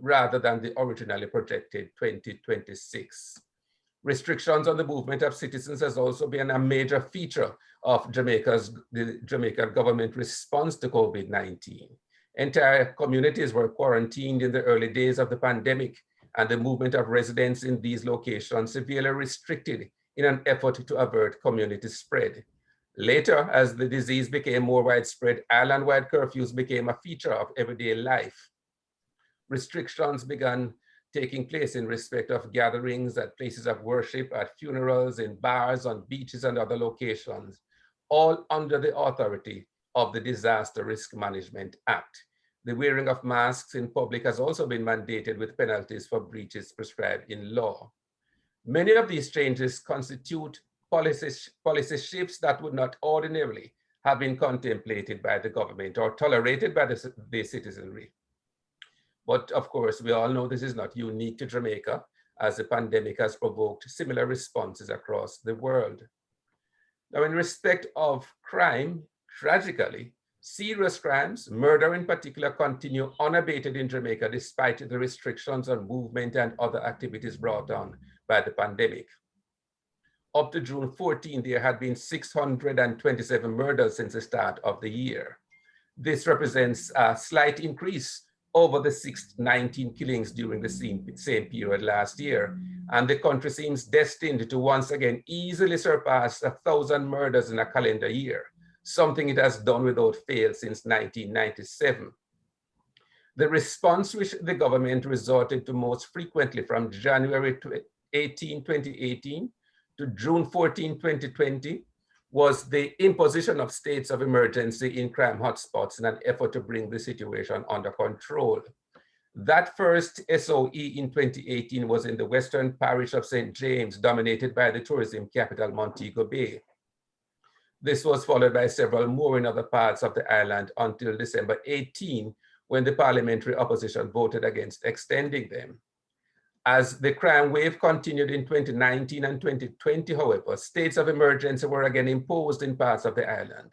Speaker 7: rather than the originally projected 2026. Restrictions on the movement of citizens has also been a major feature of the Jamaican government response to COVID-19. Entire communities were quarantined in the early days of the pandemic, and the movement of residents in these locations severely restricted in an effort to avert community spread. Later, as the disease became more widespread, island-wide curfews became a feature of everyday life. Restrictions began taking place in respect of gatherings at places of worship, at funerals, in bars, on beaches, and other locations, all under the authority of the Disaster Risk Management Act. The wearing of masks in public has also been mandated with penalties for breaches prescribed in law. Many of these changes constitute policy shifts that would not ordinarily have been contemplated by the government or tolerated by the citizenry. But of course, we all know this is not unique to Jamaica, as the pandemic has provoked similar responses across the world. Now, in respect of crime, tragically, serious crimes, murder in particular, continue unabated in Jamaica despite the restrictions on movement and other activities brought on by the pandemic. Up to June 14, there had been 627 murders since the start of the year. This represents a slight increase over the 619 killings during the same period last year. And the country seems destined to once again easily surpass 1,000 murders in a calendar year, something it has done without fail since 1997. The response which the government resorted to most frequently from January 18, 2018 to June 14, 2020, was the imposition of states of emergency in crime hotspots in an effort to bring the situation under control. That first SOE in 2018 was in the western parish of St. James, dominated by the tourism capital, Montego Bay. This was followed by several more in other parts of the island until December 18, when the parliamentary opposition voted against extending them. As the crime wave continued in 2019 and 2020, however, states of emergency were again imposed in parts of the island.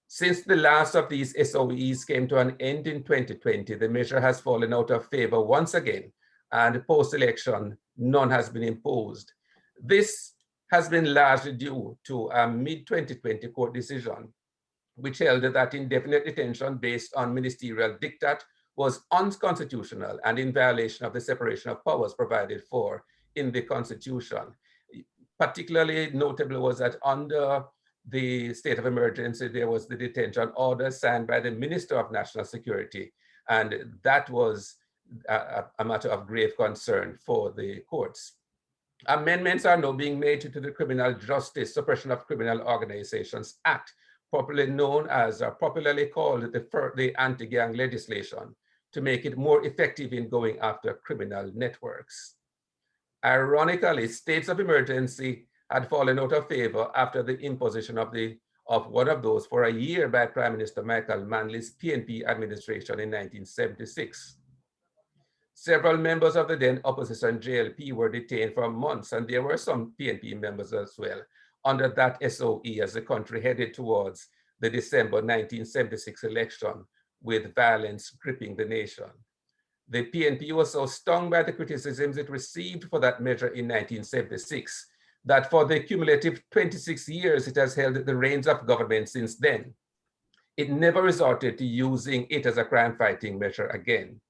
Speaker 7: Since the last of these SOEs came to an end in 2020, the measure has fallen out of favor once again, and post-election, none has been imposed. This has been largely due to a mid-2020 court decision, which held that indefinite detention based on ministerial diktat was unconstitutional and in violation of the separation of powers provided for in the Constitution. Particularly notable was that under the state of emergency, there was the detention order signed by the Minister of National Security, and that was a matter of grave concern for the courts. Amendments are now being made to the Criminal Justice Suppression of Criminal Organizations Act, popularly known as, or popularly called, the anti-gang legislation, to make it more effective in going after criminal networks. Ironically, states of emergency had fallen out of favor after the imposition of one of those for a year by Prime Minister Michael Manley's PNP administration in 1976. Several members of the then opposition JLP were detained for months, and there were some PNP members as well under that SOE as the country headed towards the December 1976 election, with violence gripping the nation. The PNP was so stung by the criticisms it received for that measure in 1976 that for the cumulative 26 years it has held the reins of government since then. It never resorted to using it as a crime-fighting measure again.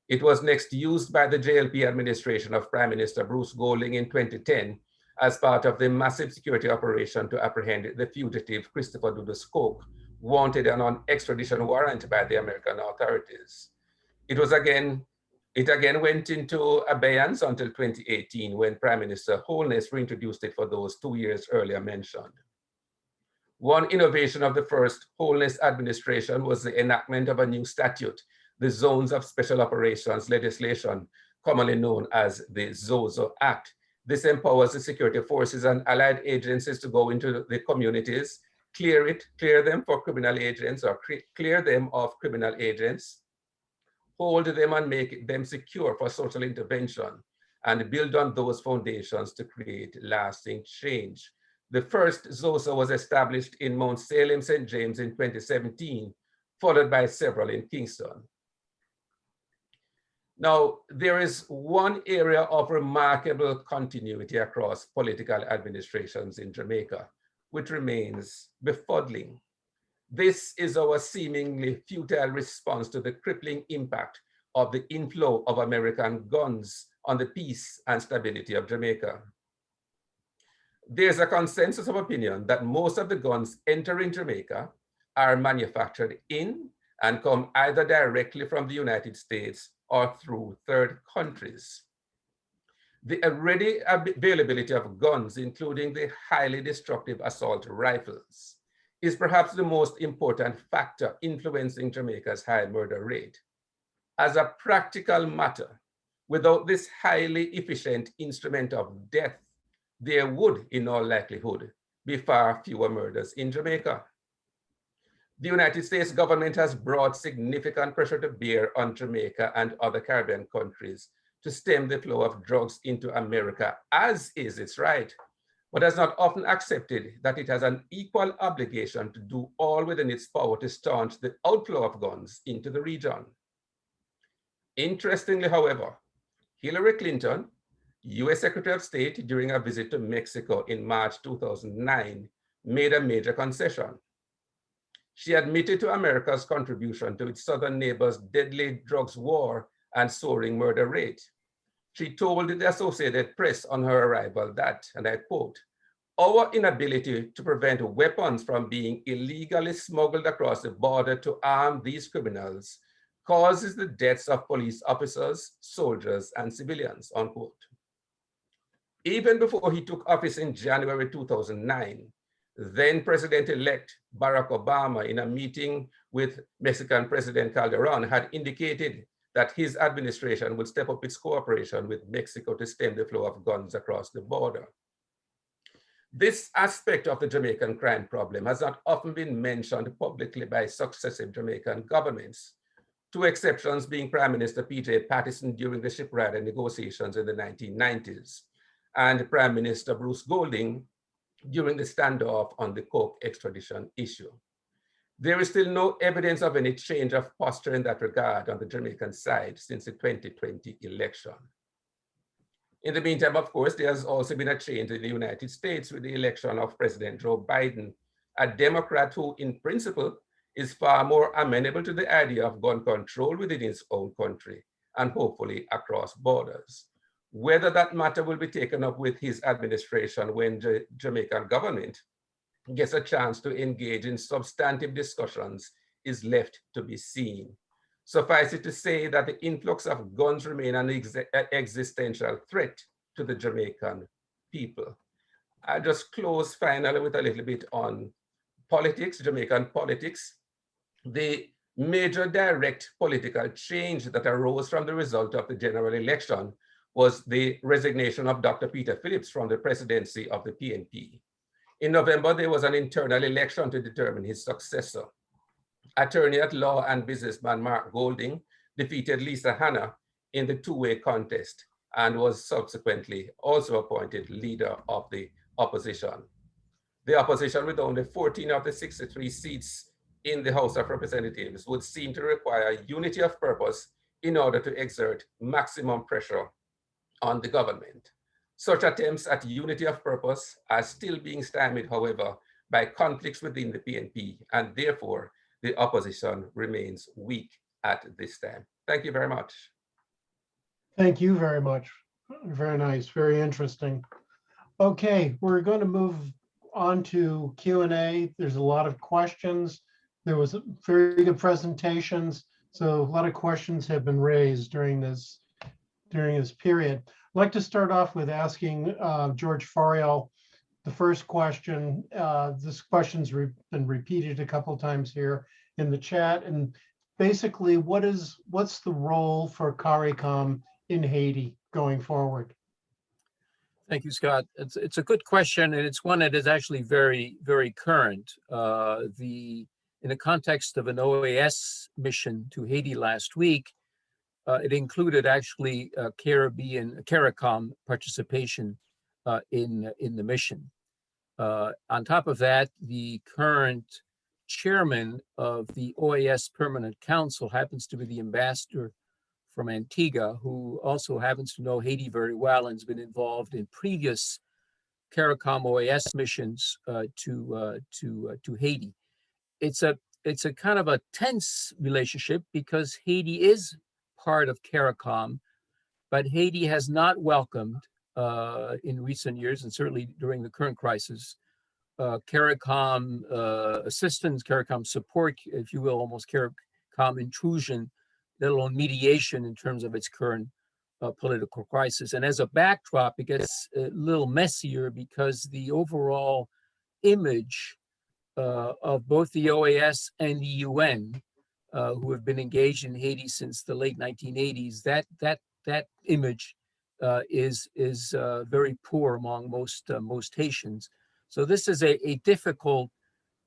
Speaker 7: It was next used by the JLP administration of Prime Minister Bruce Golding in 2010 as part of the massive security operation to apprehend the fugitive Christopher Dudus Coke, wanted on an extradition warrant by the American authorities. It again went into abeyance until 2018, when Prime Minister Holness reintroduced it for those 2 years earlier mentioned. One innovation of the first Holness administration was the enactment of a new statute, the Zones of Special Operations legislation, commonly known as the Zozo Act. This empowers the security forces and allied agencies to go into the communities, clear them for criminal agents or clear them of criminal agents, hold them and make them secure for social intervention, and build on those foundations to create lasting change. The first Zozo was established in Mount Salem, St. James in 2017, followed by several in Kingston. Now, there is one area of remarkable continuity across political administrations in Jamaica, which remains befuddling. This is our seemingly futile response to the crippling impact of the inflow of American guns on the peace and stability of Jamaica. There's a consensus of opinion that most of the guns entering Jamaica are manufactured in and come either directly from the United States or through third countries. The ready availability of guns, including the highly destructive assault rifles, is perhaps the most important factor influencing Jamaica's high murder rate. As a practical matter, without this highly efficient instrument of death, there would, in all likelihood, be far fewer murders in Jamaica. The United States government has brought significant pressure to bear on Jamaica and other Caribbean countries to stem the flow of drugs into America, as is its right, but has not often accepted that it has an equal obligation to do all within its power to staunch the outflow of guns into the region. Interestingly, however, Hillary Clinton, US Secretary of State, during a visit to Mexico in March 2009, made a major concession. She admitted to America's contribution to its southern neighbor's deadly drugs war and soaring murder rate. She told the Associated Press on her arrival that, and I quote, "Our inability to prevent weapons from being illegally smuggled across the border to arm these criminals causes the deaths of police officers, soldiers, and civilians," unquote. Even before he took office in January 2009, then President-elect Barack Obama, in a meeting with Mexican President Calderon, had indicated that his administration would step up its cooperation with Mexico to stem the flow of guns across the border. This aspect of the Jamaican crime problem has not often been mentioned publicly by successive Jamaican governments, two exceptions being Prime Minister P.J. Patterson during the shipwright negotiations in the 1990s, and Prime Minister Bruce Golding during the standoff on the Coke extradition issue. There is still no evidence of any change of posture in that regard on the Jamaican side since the 2020 election. In the meantime, of course, there has also been a change in the United States with the election of President Joe Biden, a Democrat who, in principle, is far more amenable to the idea of gun control within his own country and hopefully across borders. Whether that matter will be taken up with his administration when the Jamaican government gets a chance to engage in substantive discussions is left to be seen. Suffice it to say that the influx of guns remain an existential threat to the Jamaican people. I'll just close finally with a little bit on politics, Jamaican politics. The major direct political change that arose from the result of the general election was the resignation of Dr. Peter Phillips from the presidency of the PNP. In November, there was an internal election to determine his successor. Attorney at law and businessman Mark Golding defeated Lisa Hanna in the two-way contest and was subsequently also appointed leader of the opposition. The opposition, with only 14 of the 63 seats in the House of Representatives, would seem to require unity of purpose in order to exert maximum pressure on the government. Such attempts at unity of purpose are still being stymied, however, by conflicts within the PNP, and therefore the opposition remains weak at this time. Thank you very much.
Speaker 2: Thank you very much. Very nice, very interesting. Okay, we're going to move on to Q&A. There's a lot of questions. There was very good presentations, so a lot of questions have been raised during this period. I'd like to start off with asking George Forreal the first question. This question's been repeated a couple of times here in the chat, and basically, what's the role for CARICOM in Haiti going forward?
Speaker 6: Thank you, Scott. It's a good question, and it's one that is actually very, very current. In the context of an OAS mission to Haiti last week, it included actually CARICOM participation in the mission. On top of that, the current chairman of the OAS Permanent Council happens to be the ambassador from Antigua, who also happens to know Haiti very well and has been involved in previous CARICOM OAS missions to Haiti. It's a kind of a tense relationship because Haiti is part of CARICOM, but Haiti has not welcomed in recent years, and certainly during the current crisis, CARICOM assistance, CARICOM support, if you will, almost CARICOM intrusion, let alone mediation in terms of its current political crisis. And as a backdrop, it gets a little messier because the overall image of both the OAS and the UN, who have been engaged in Haiti since the late 1980s, that image is very poor among most Haitians. So this is a difficult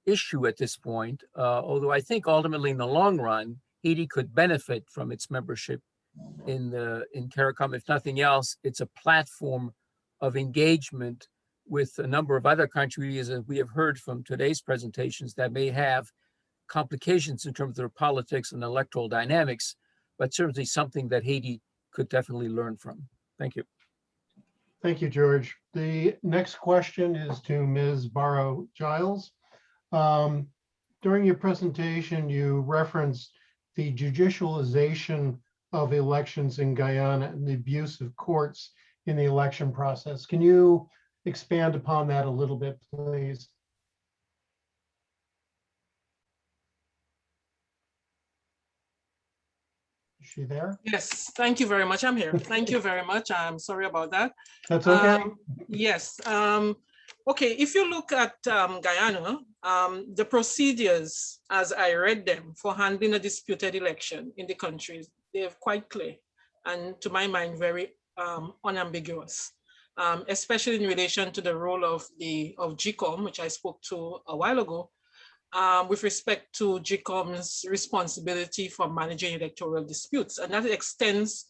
Speaker 6: issue at this point, although I think ultimately in the long run, Haiti could benefit from its membership in CARICOM. If nothing else, it's a platform of engagement with a number of other countries, as we have heard from today's presentations, that may have complications in terms of their politics and electoral dynamics, but certainly something that Haiti could definitely learn from. Thank you.
Speaker 2: Thank you, George. The next question is to Ms. Barrow-Giles. During your presentation, you referenced the judicialization of elections in Guyana and the abuse of courts in the election process. Can you expand upon that a little bit, please? Is she there?
Speaker 3: Yes, thank you very much. I'm here. Thank you very much. I'm sorry about that.
Speaker 2: That's okay.
Speaker 3: Yes. Okay, if you look at Guyana, the procedures, as I read them, for handling a disputed election in the country, they're quite clear and, to my mind, very unambiguous, especially in relation to the role of GCOM, which I spoke to a while ago, with respect to GCOM's responsibility for managing electoral disputes. And that extends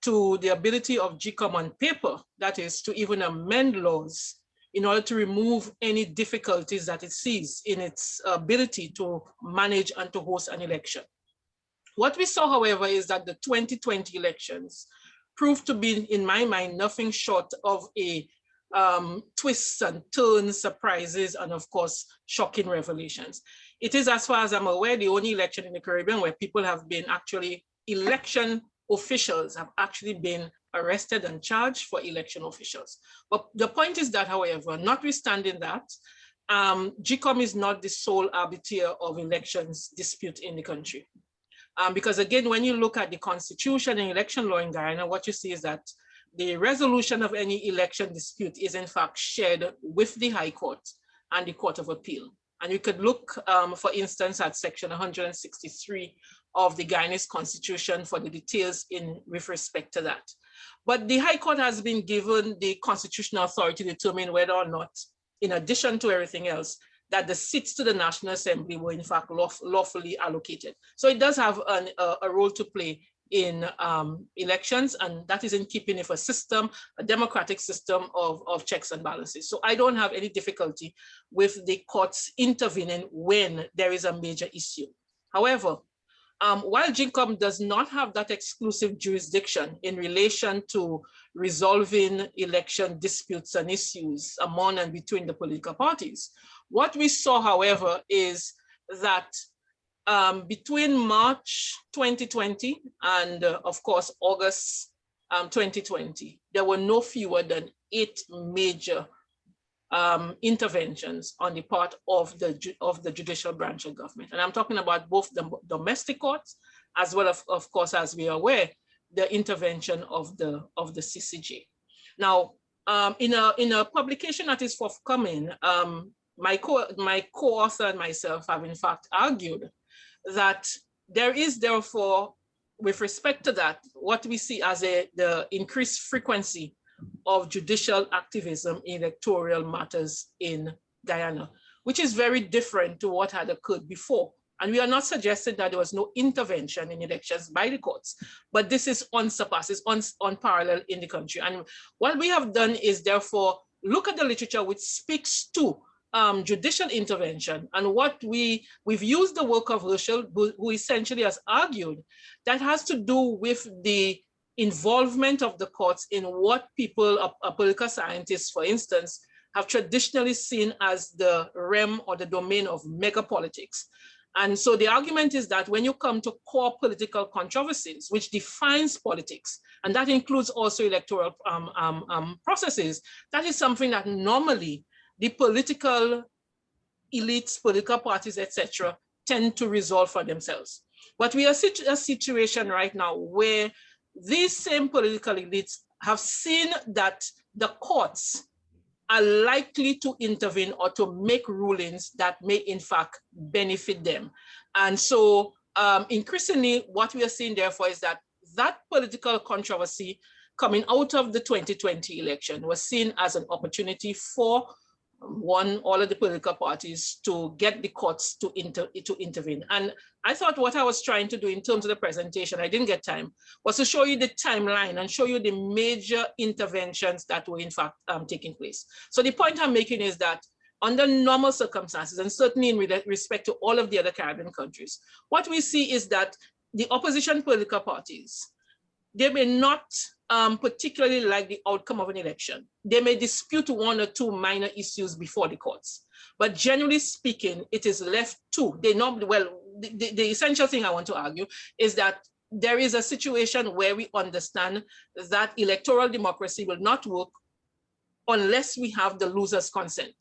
Speaker 3: to the ability of GCOM on paper, that is, to even amend laws in order to remove any difficulties that it sees in its ability to manage and to host an election. What we saw, however, is that the 2020 elections proved to be, in my mind, nothing short of a twists and turns, surprises, and of course, shocking revelations. It is, as far as I'm aware, the only election in the Caribbean where people have been election officials have actually been arrested and charged for election officials. But the point is that, however, notwithstanding that, GCOM is not the sole arbiter of elections dispute in the country. Because again, when you look at the constitution and election law in Guyana, what you see is that the resolution of any election dispute is in fact shared with the High Court and the Court of Appeal. And you could look, for instance, at section 163 of the Guyanese constitution for the details with respect to that. But the High Court has been given the constitutional authority to determine whether or not, in addition to everything else, that the seats to the National Assembly were in fact lawfully allocated. So it does have a role to play in elections, and that is in keeping with a democratic system of checks and balances. So I don't have any difficulty with the courts intervening when there is a major issue. However, while GCOM does not have that exclusive jurisdiction in relation to resolving election disputes and issues among and between the political parties, what we saw, however, is that between March 2020 and, of course, August 2020, there were no fewer than 8 major interventions on the part of the judicial branch of government. And I'm talking about both the domestic courts, as well as, of course, as we are aware, the intervention of the CCJ. Now, in a publication that is forthcoming, my co-author and myself have in fact argued that there is therefore with respect to that, what we see as the increased frequency of judicial activism in electoral matters in Guyana, which is very different to what had occurred before. And we are not suggesting that there was no intervention in elections by the courts, but this is unsurpassed, it's unparalleled in the country. And what we have done is therefore look at the literature which speaks to judicial intervention, and what we've used the work of Herschel, who essentially has argued that has to do with the involvement of the courts in what people, political scientists, for instance, have traditionally seen as the realm or the domain of megapolitics. And so the argument is that when you come to core political controversies, which defines politics, and that includes also electoral processes, that is something that normally the political elites, political parties, etc., tend to resolve for themselves. But we are in a situation right now where these same political elites have seen that the courts are likely to intervene or to make rulings that may in fact benefit them. And so increasingly what we are seeing therefore is that political controversy coming out of the 2020 election was seen as an opportunity for all of the political parties to get the courts to intervene. And I thought what I was trying to do in terms of the presentation, I didn't get time, was to show you the timeline and show you the major interventions that were in fact taking place. So the point I'm making is that under normal circumstances, and certainly in respect to all of the other Caribbean countries, what we see is that the opposition political parties, they may not particularly like the outcome of an election. They may dispute one or two minor issues before the courts, but generally speaking, it is left to, the essential thing I want to argue is that there is a situation where we understand that electoral democracy will not work unless we have the loser's consent.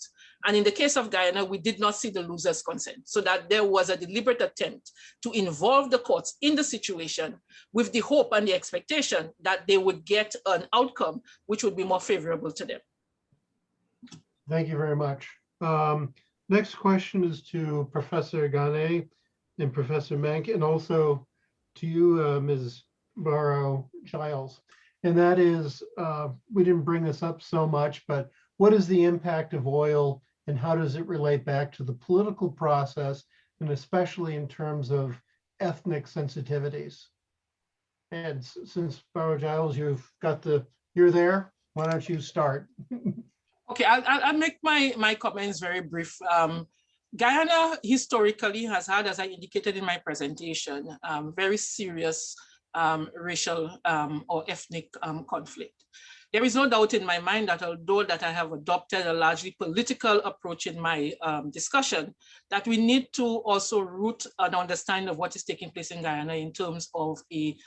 Speaker 3: And in the case of Guyana, we did not see the loser's consent, so that there was a deliberate attempt to involve the courts in the situation with the hope and the expectation that they would get an outcome which would be more favorable to them.
Speaker 2: Thank you very much. Next question is to Professor Ghany and Professor Menke, and also to you, Ms. Barrow-Giles. And that is, we didn't bring this up so much, but what is the impact of oil and how does it relate back to the political process, and especially in terms of ethnic sensitivities? And since Barrow-Giles, you're there, why don't you start?
Speaker 3: Okay, I'll make my comments very brief. Guyana historically has had, as I indicated in my presentation, very serious racial or ethnic conflict. There is no doubt in my mind that although that I have adopted a largely political approach in my discussion, that we need to also root an understanding of what is taking place in Guyana in terms of the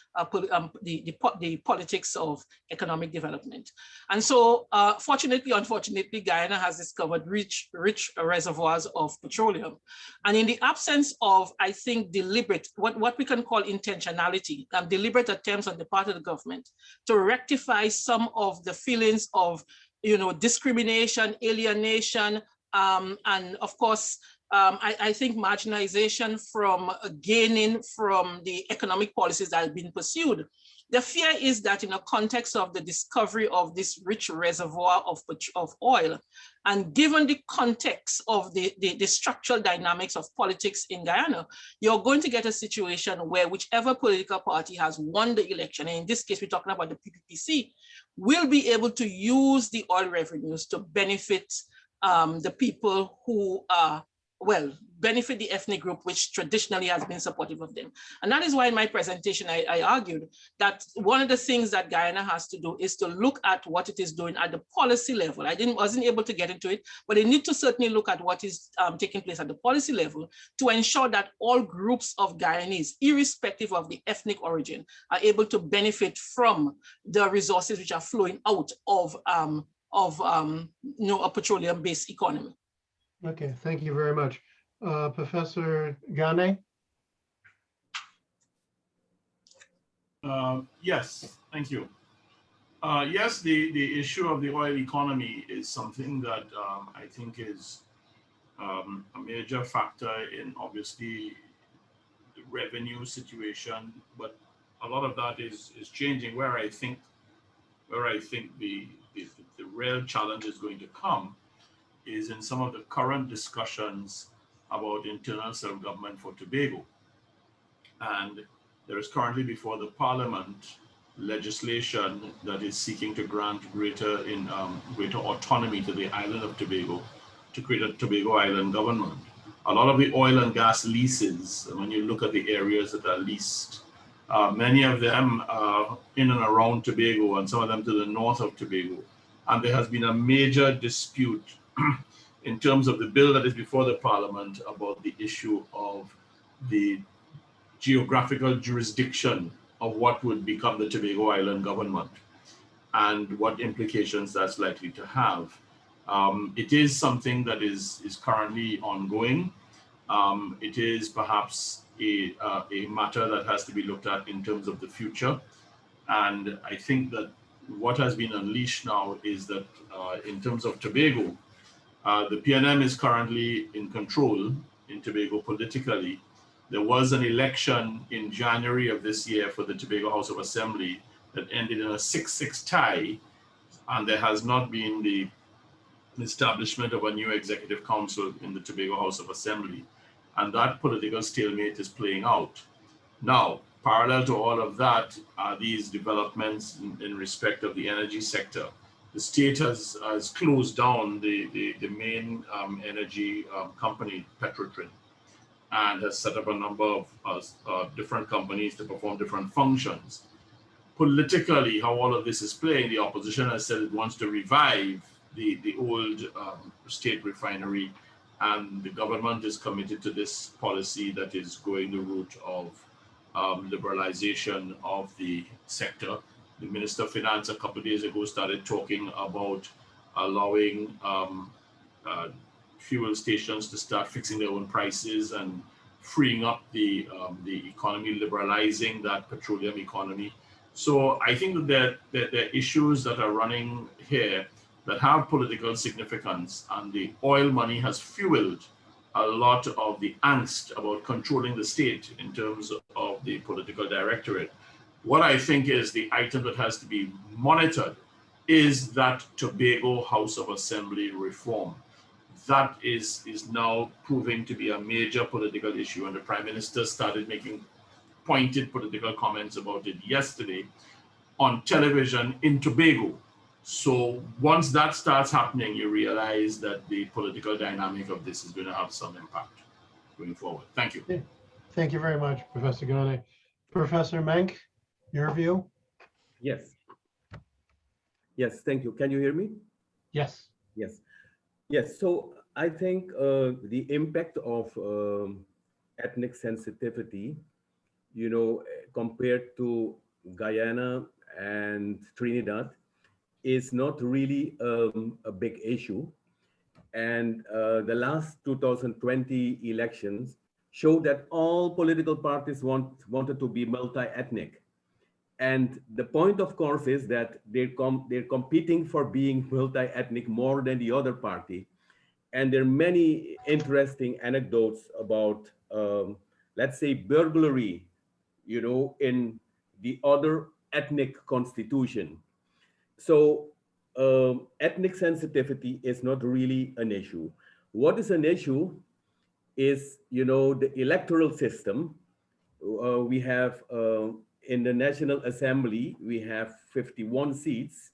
Speaker 3: politics of economic development. And so fortunately, unfortunately, Guyana has discovered rich reservoirs of petroleum. And in the absence of, I think, deliberate, what we can call intentionality, deliberate attempts on the part of the government to rectify some of the feelings of, discrimination, alienation, and of course, I think marginalization from gaining from the economic policies that have been pursued. The fear is that in the context of the discovery of this rich reservoir of oil, and given the context of the structural dynamics of politics in Guyana, you're going to get a situation where whichever political party has won the election, and in this case, we're talking about the PPPC, will be able to use the oil revenues to benefit the people who are, benefit the ethnic group, which traditionally has been supportive of them. And that is why in my presentation, I argued that one of the things that Guyana has to do is to look at what it is doing at the policy level. I wasn't able to get into it, but they need to certainly look at what is taking place at the policy level to ensure that all groups of Guyanese, irrespective of the ethnic origin, are able to benefit from the resources which are flowing out of a petroleum-based economy.
Speaker 2: Okay, thank you very much. Professor Ghany?
Speaker 5: Yes, thank you. Yes, the issue of the oil economy is something that I think is a major factor in obviously the revenue situation, but a lot of that is changing. Where I think the real challenge is going to come is in some of the current discussions about internal self-government for Tobago. And there is currently before the Parliament legislation that is seeking to grant greater autonomy to the island of Tobago to create a Tobago Island government. A lot of the oil and gas leases, when you look at the areas that are leased, many of them are in and around Tobago and some of them to the north of Tobago. And there has been a major dispute in terms of the bill that is before the Parliament about the issue of the geographical jurisdiction of what would become the Tobago Island government and what implications that's likely to have. It is something that is currently ongoing. It is perhaps a matter that has to be looked at in terms of the future. And I think that what has been unleashed now is that in terms of Tobago, the PNM is currently in control in Tobago politically. There was an election in January of this year for the Tobago House of Assembly that ended in a 6-6 tie, and there has not been the establishment of a new executive council in the Tobago House of Assembly. And that political stalemate is playing out. Now, parallel to all of that are these developments in respect of the energy sector. The state has closed down the main energy company, Petrotrin, and has set up a number of different companies to perform different functions. Politically, how all of this is playing, the opposition has said it wants to revive the old state refinery, and the government is committed to this policy that is going the route of liberalization of the sector. The Minister of Finance a couple of days ago started talking about allowing fuel stations to start fixing their own prices and freeing up the economy, liberalizing that petroleum economy. So I think that there are issues that are running here that have political significance, and the oil money has fueled a lot of the angst about controlling the state in terms of the political directorate. What I think is the item that has to be monitored is that Tobago House of Assembly reform. That is now proving to be a major political issue, and the Prime Minister started making pointed political comments about it yesterday on television in Tobago. So once that starts happening, you realize that the political dynamic of this is going to have some impact going forward. Thank you.
Speaker 2: Thank you very much, Professor Ghany. Professor Menke, your view?
Speaker 4: Yes. Yes, thank you. Can you hear me?
Speaker 2: Yes.
Speaker 4: Yes. Yes, so I think the impact of ethnic sensitivity, compared to Guyana and Trinidad, is not really a big issue. And the last 2020 elections showed that all political parties wanted to be multi-ethnic. And the point, of course, is that they're competing for being multi-ethnic more than the other party. And there are many interesting anecdotes about, let's say, burglary, in the other ethnic constitution. So ethnic sensitivity is not really an issue. What is an issue is, the electoral system. We have in the National Assembly, we have 51 seats,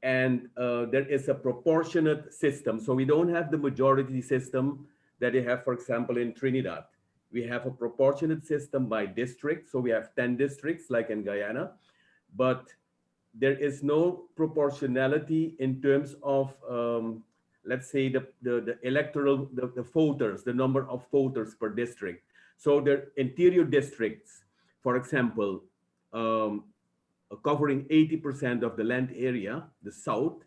Speaker 4: and there is a proportionate system. So we don't have the majority system that they have, for example, in Trinidad. We have a proportionate system by district. So we have 10 districts like in Guyana, but there is no proportionality in terms of, let's say, the electoral, the voters, the number of voters per district. So the interior districts, for example, covering 80% of the land area, the South,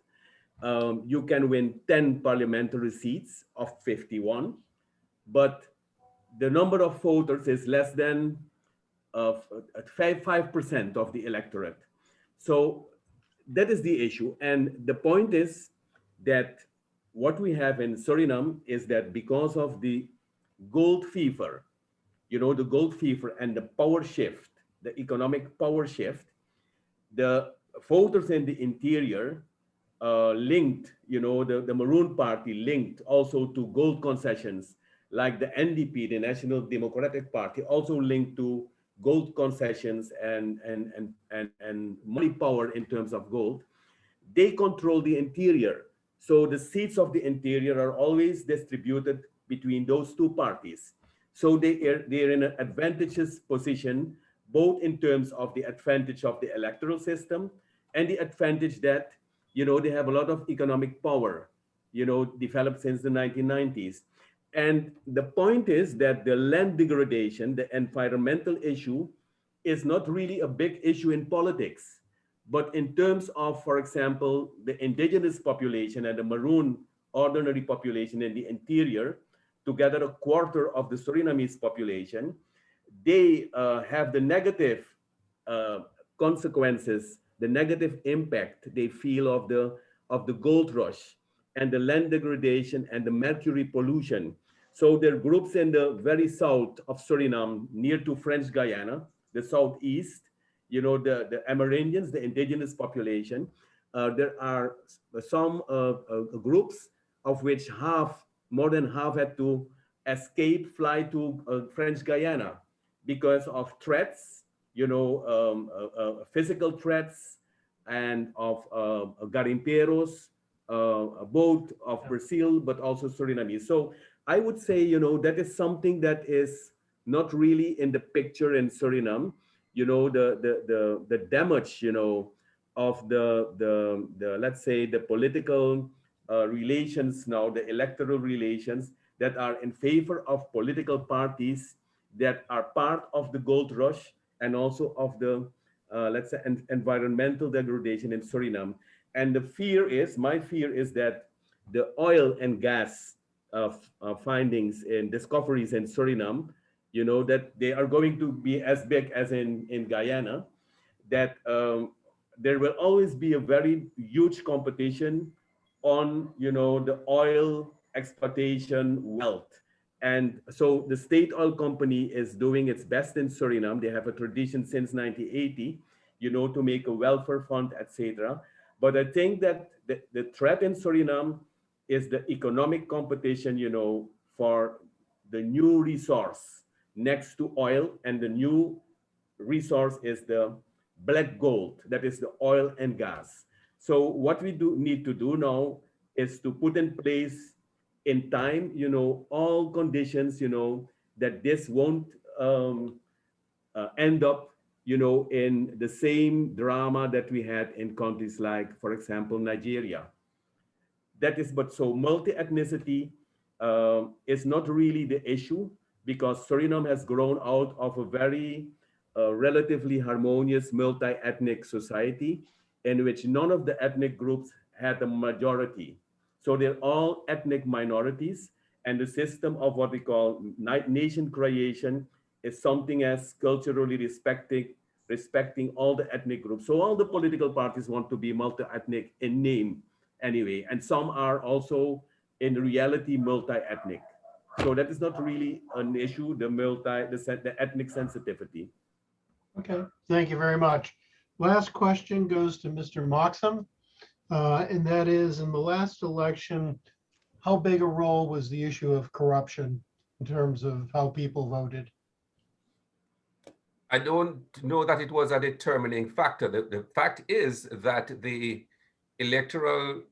Speaker 4: you can win 10 parliamentary seats of 51, but the number of voters is less than 5% of the electorate. So that is the issue. And the point is that what we have in Suriname is that because of the gold fever, the gold fever and the power shift the economic power shift, the voters in the interior linked, the Maroon Party linked also to gold concessions, like the NDP, the National Democratic Party, also linked to gold concessions and money power in terms of gold. They control the interior. So the seats of the interior are always distributed between those two parties. So they're in an advantageous position, both in terms of the advantage of the electoral system and the advantage that, they have a lot of economic power, developed since the 1990s. And the point is that the land degradation, the environmental issue, is not really a big issue in politics. But in terms of, for example, the indigenous population and the Maroon ordinary population in the interior, together a quarter of the Surinamese population, they have the negative consequences, the negative impact they feel of the gold rush and the land degradation and the mercury pollution. So there are groups in the very south of Suriname, near to French Guyana, the southeast, the Amerindians, the indigenous population. There are some groups of which more than half had to fly to French Guyana because of threats, physical threats and of garimperos, both of Brazil, but also Suriname. So I would say, that is something that is not really in the picture in Suriname. The damage, of the let's say the political relations now, the electoral relations that are in favor of political parties that are part of the gold rush and also of the let's say environmental degradation in Suriname. And my fear is that the oil and gas findings and discoveries in Suriname, that they are going to be as big as in Guyana, that there will always be a very huge competition on, the oil exploitation wealth. And so the state oil company is doing its best in Suriname. They have a tradition since 1980, to make a welfare fund, etc. But I think that the threat in Suriname is the economic competition, for the new resource next to oil, and the new resource is the black gold, that is the oil and gas. So what we need to do now is to put in place in time, all conditions, that this won't end up, in the same drama that we had in countries like, for example, Nigeria. That is, but so multi-ethnicity is not really the issue, because Suriname has grown out of a very relatively harmonious multi-ethnic society in which none of the ethnic groups had a majority. So they're all ethnic minorities, and the system of what we call nation creation is something as culturally respecting all the ethnic groups. So all the political parties want to be multi-ethnic in name anyway, and some are also in reality multi-ethnic. So that is not really an issue, the ethnic sensitivity.
Speaker 2: Okay, thank you very much. Last question goes to Mr. Maxim, and that is, in the last election, how big a role was the issue of corruption in terms of how people voted?
Speaker 7: I don't know that it was a determining factor. The fact is that the electoral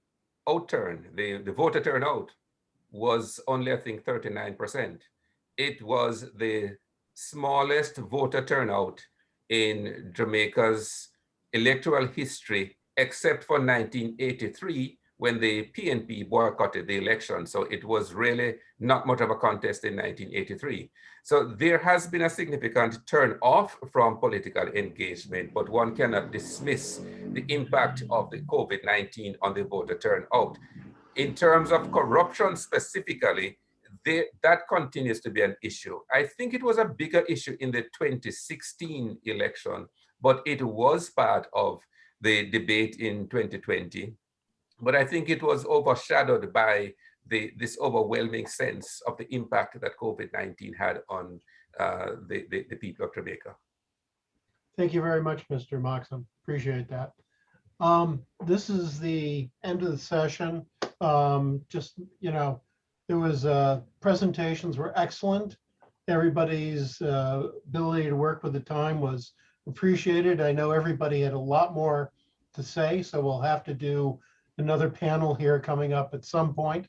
Speaker 7: outturn, the voter turnout, was only, I think, 39%. It was the smallest voter turnout in Jamaica's electoral history, except for 1983, when the PNP boycotted the election. So it was really not much of a contest in 1983. So there has been a significant turn off from political engagement, but one cannot dismiss the impact of the COVID-19 on the voter turnout. In terms of corruption specifically, that continues to be an issue. I think it was a bigger issue in the 2016 election, but it was part of the debate in 2020. But I think it was overshadowed by this overwhelming sense of the impact that COVID-19 had on the people of Jamaica.
Speaker 2: Thank you very much, Mr. Maxim. Appreciate that. This is the end of the session. Just, there was presentations were excellent. Everybody's ability to work with the time was appreciated. I know everybody had a lot more to say, so we'll have to do another panel here coming up at some point.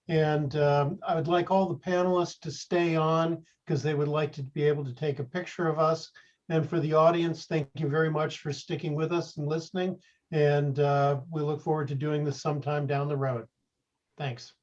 Speaker 2: And I would like all the panelists to stay on because they would like to be able to take a picture of us. And for the audience, thank you very much for sticking with us and listening. And we look forward to doing this sometime down the road. Thanks.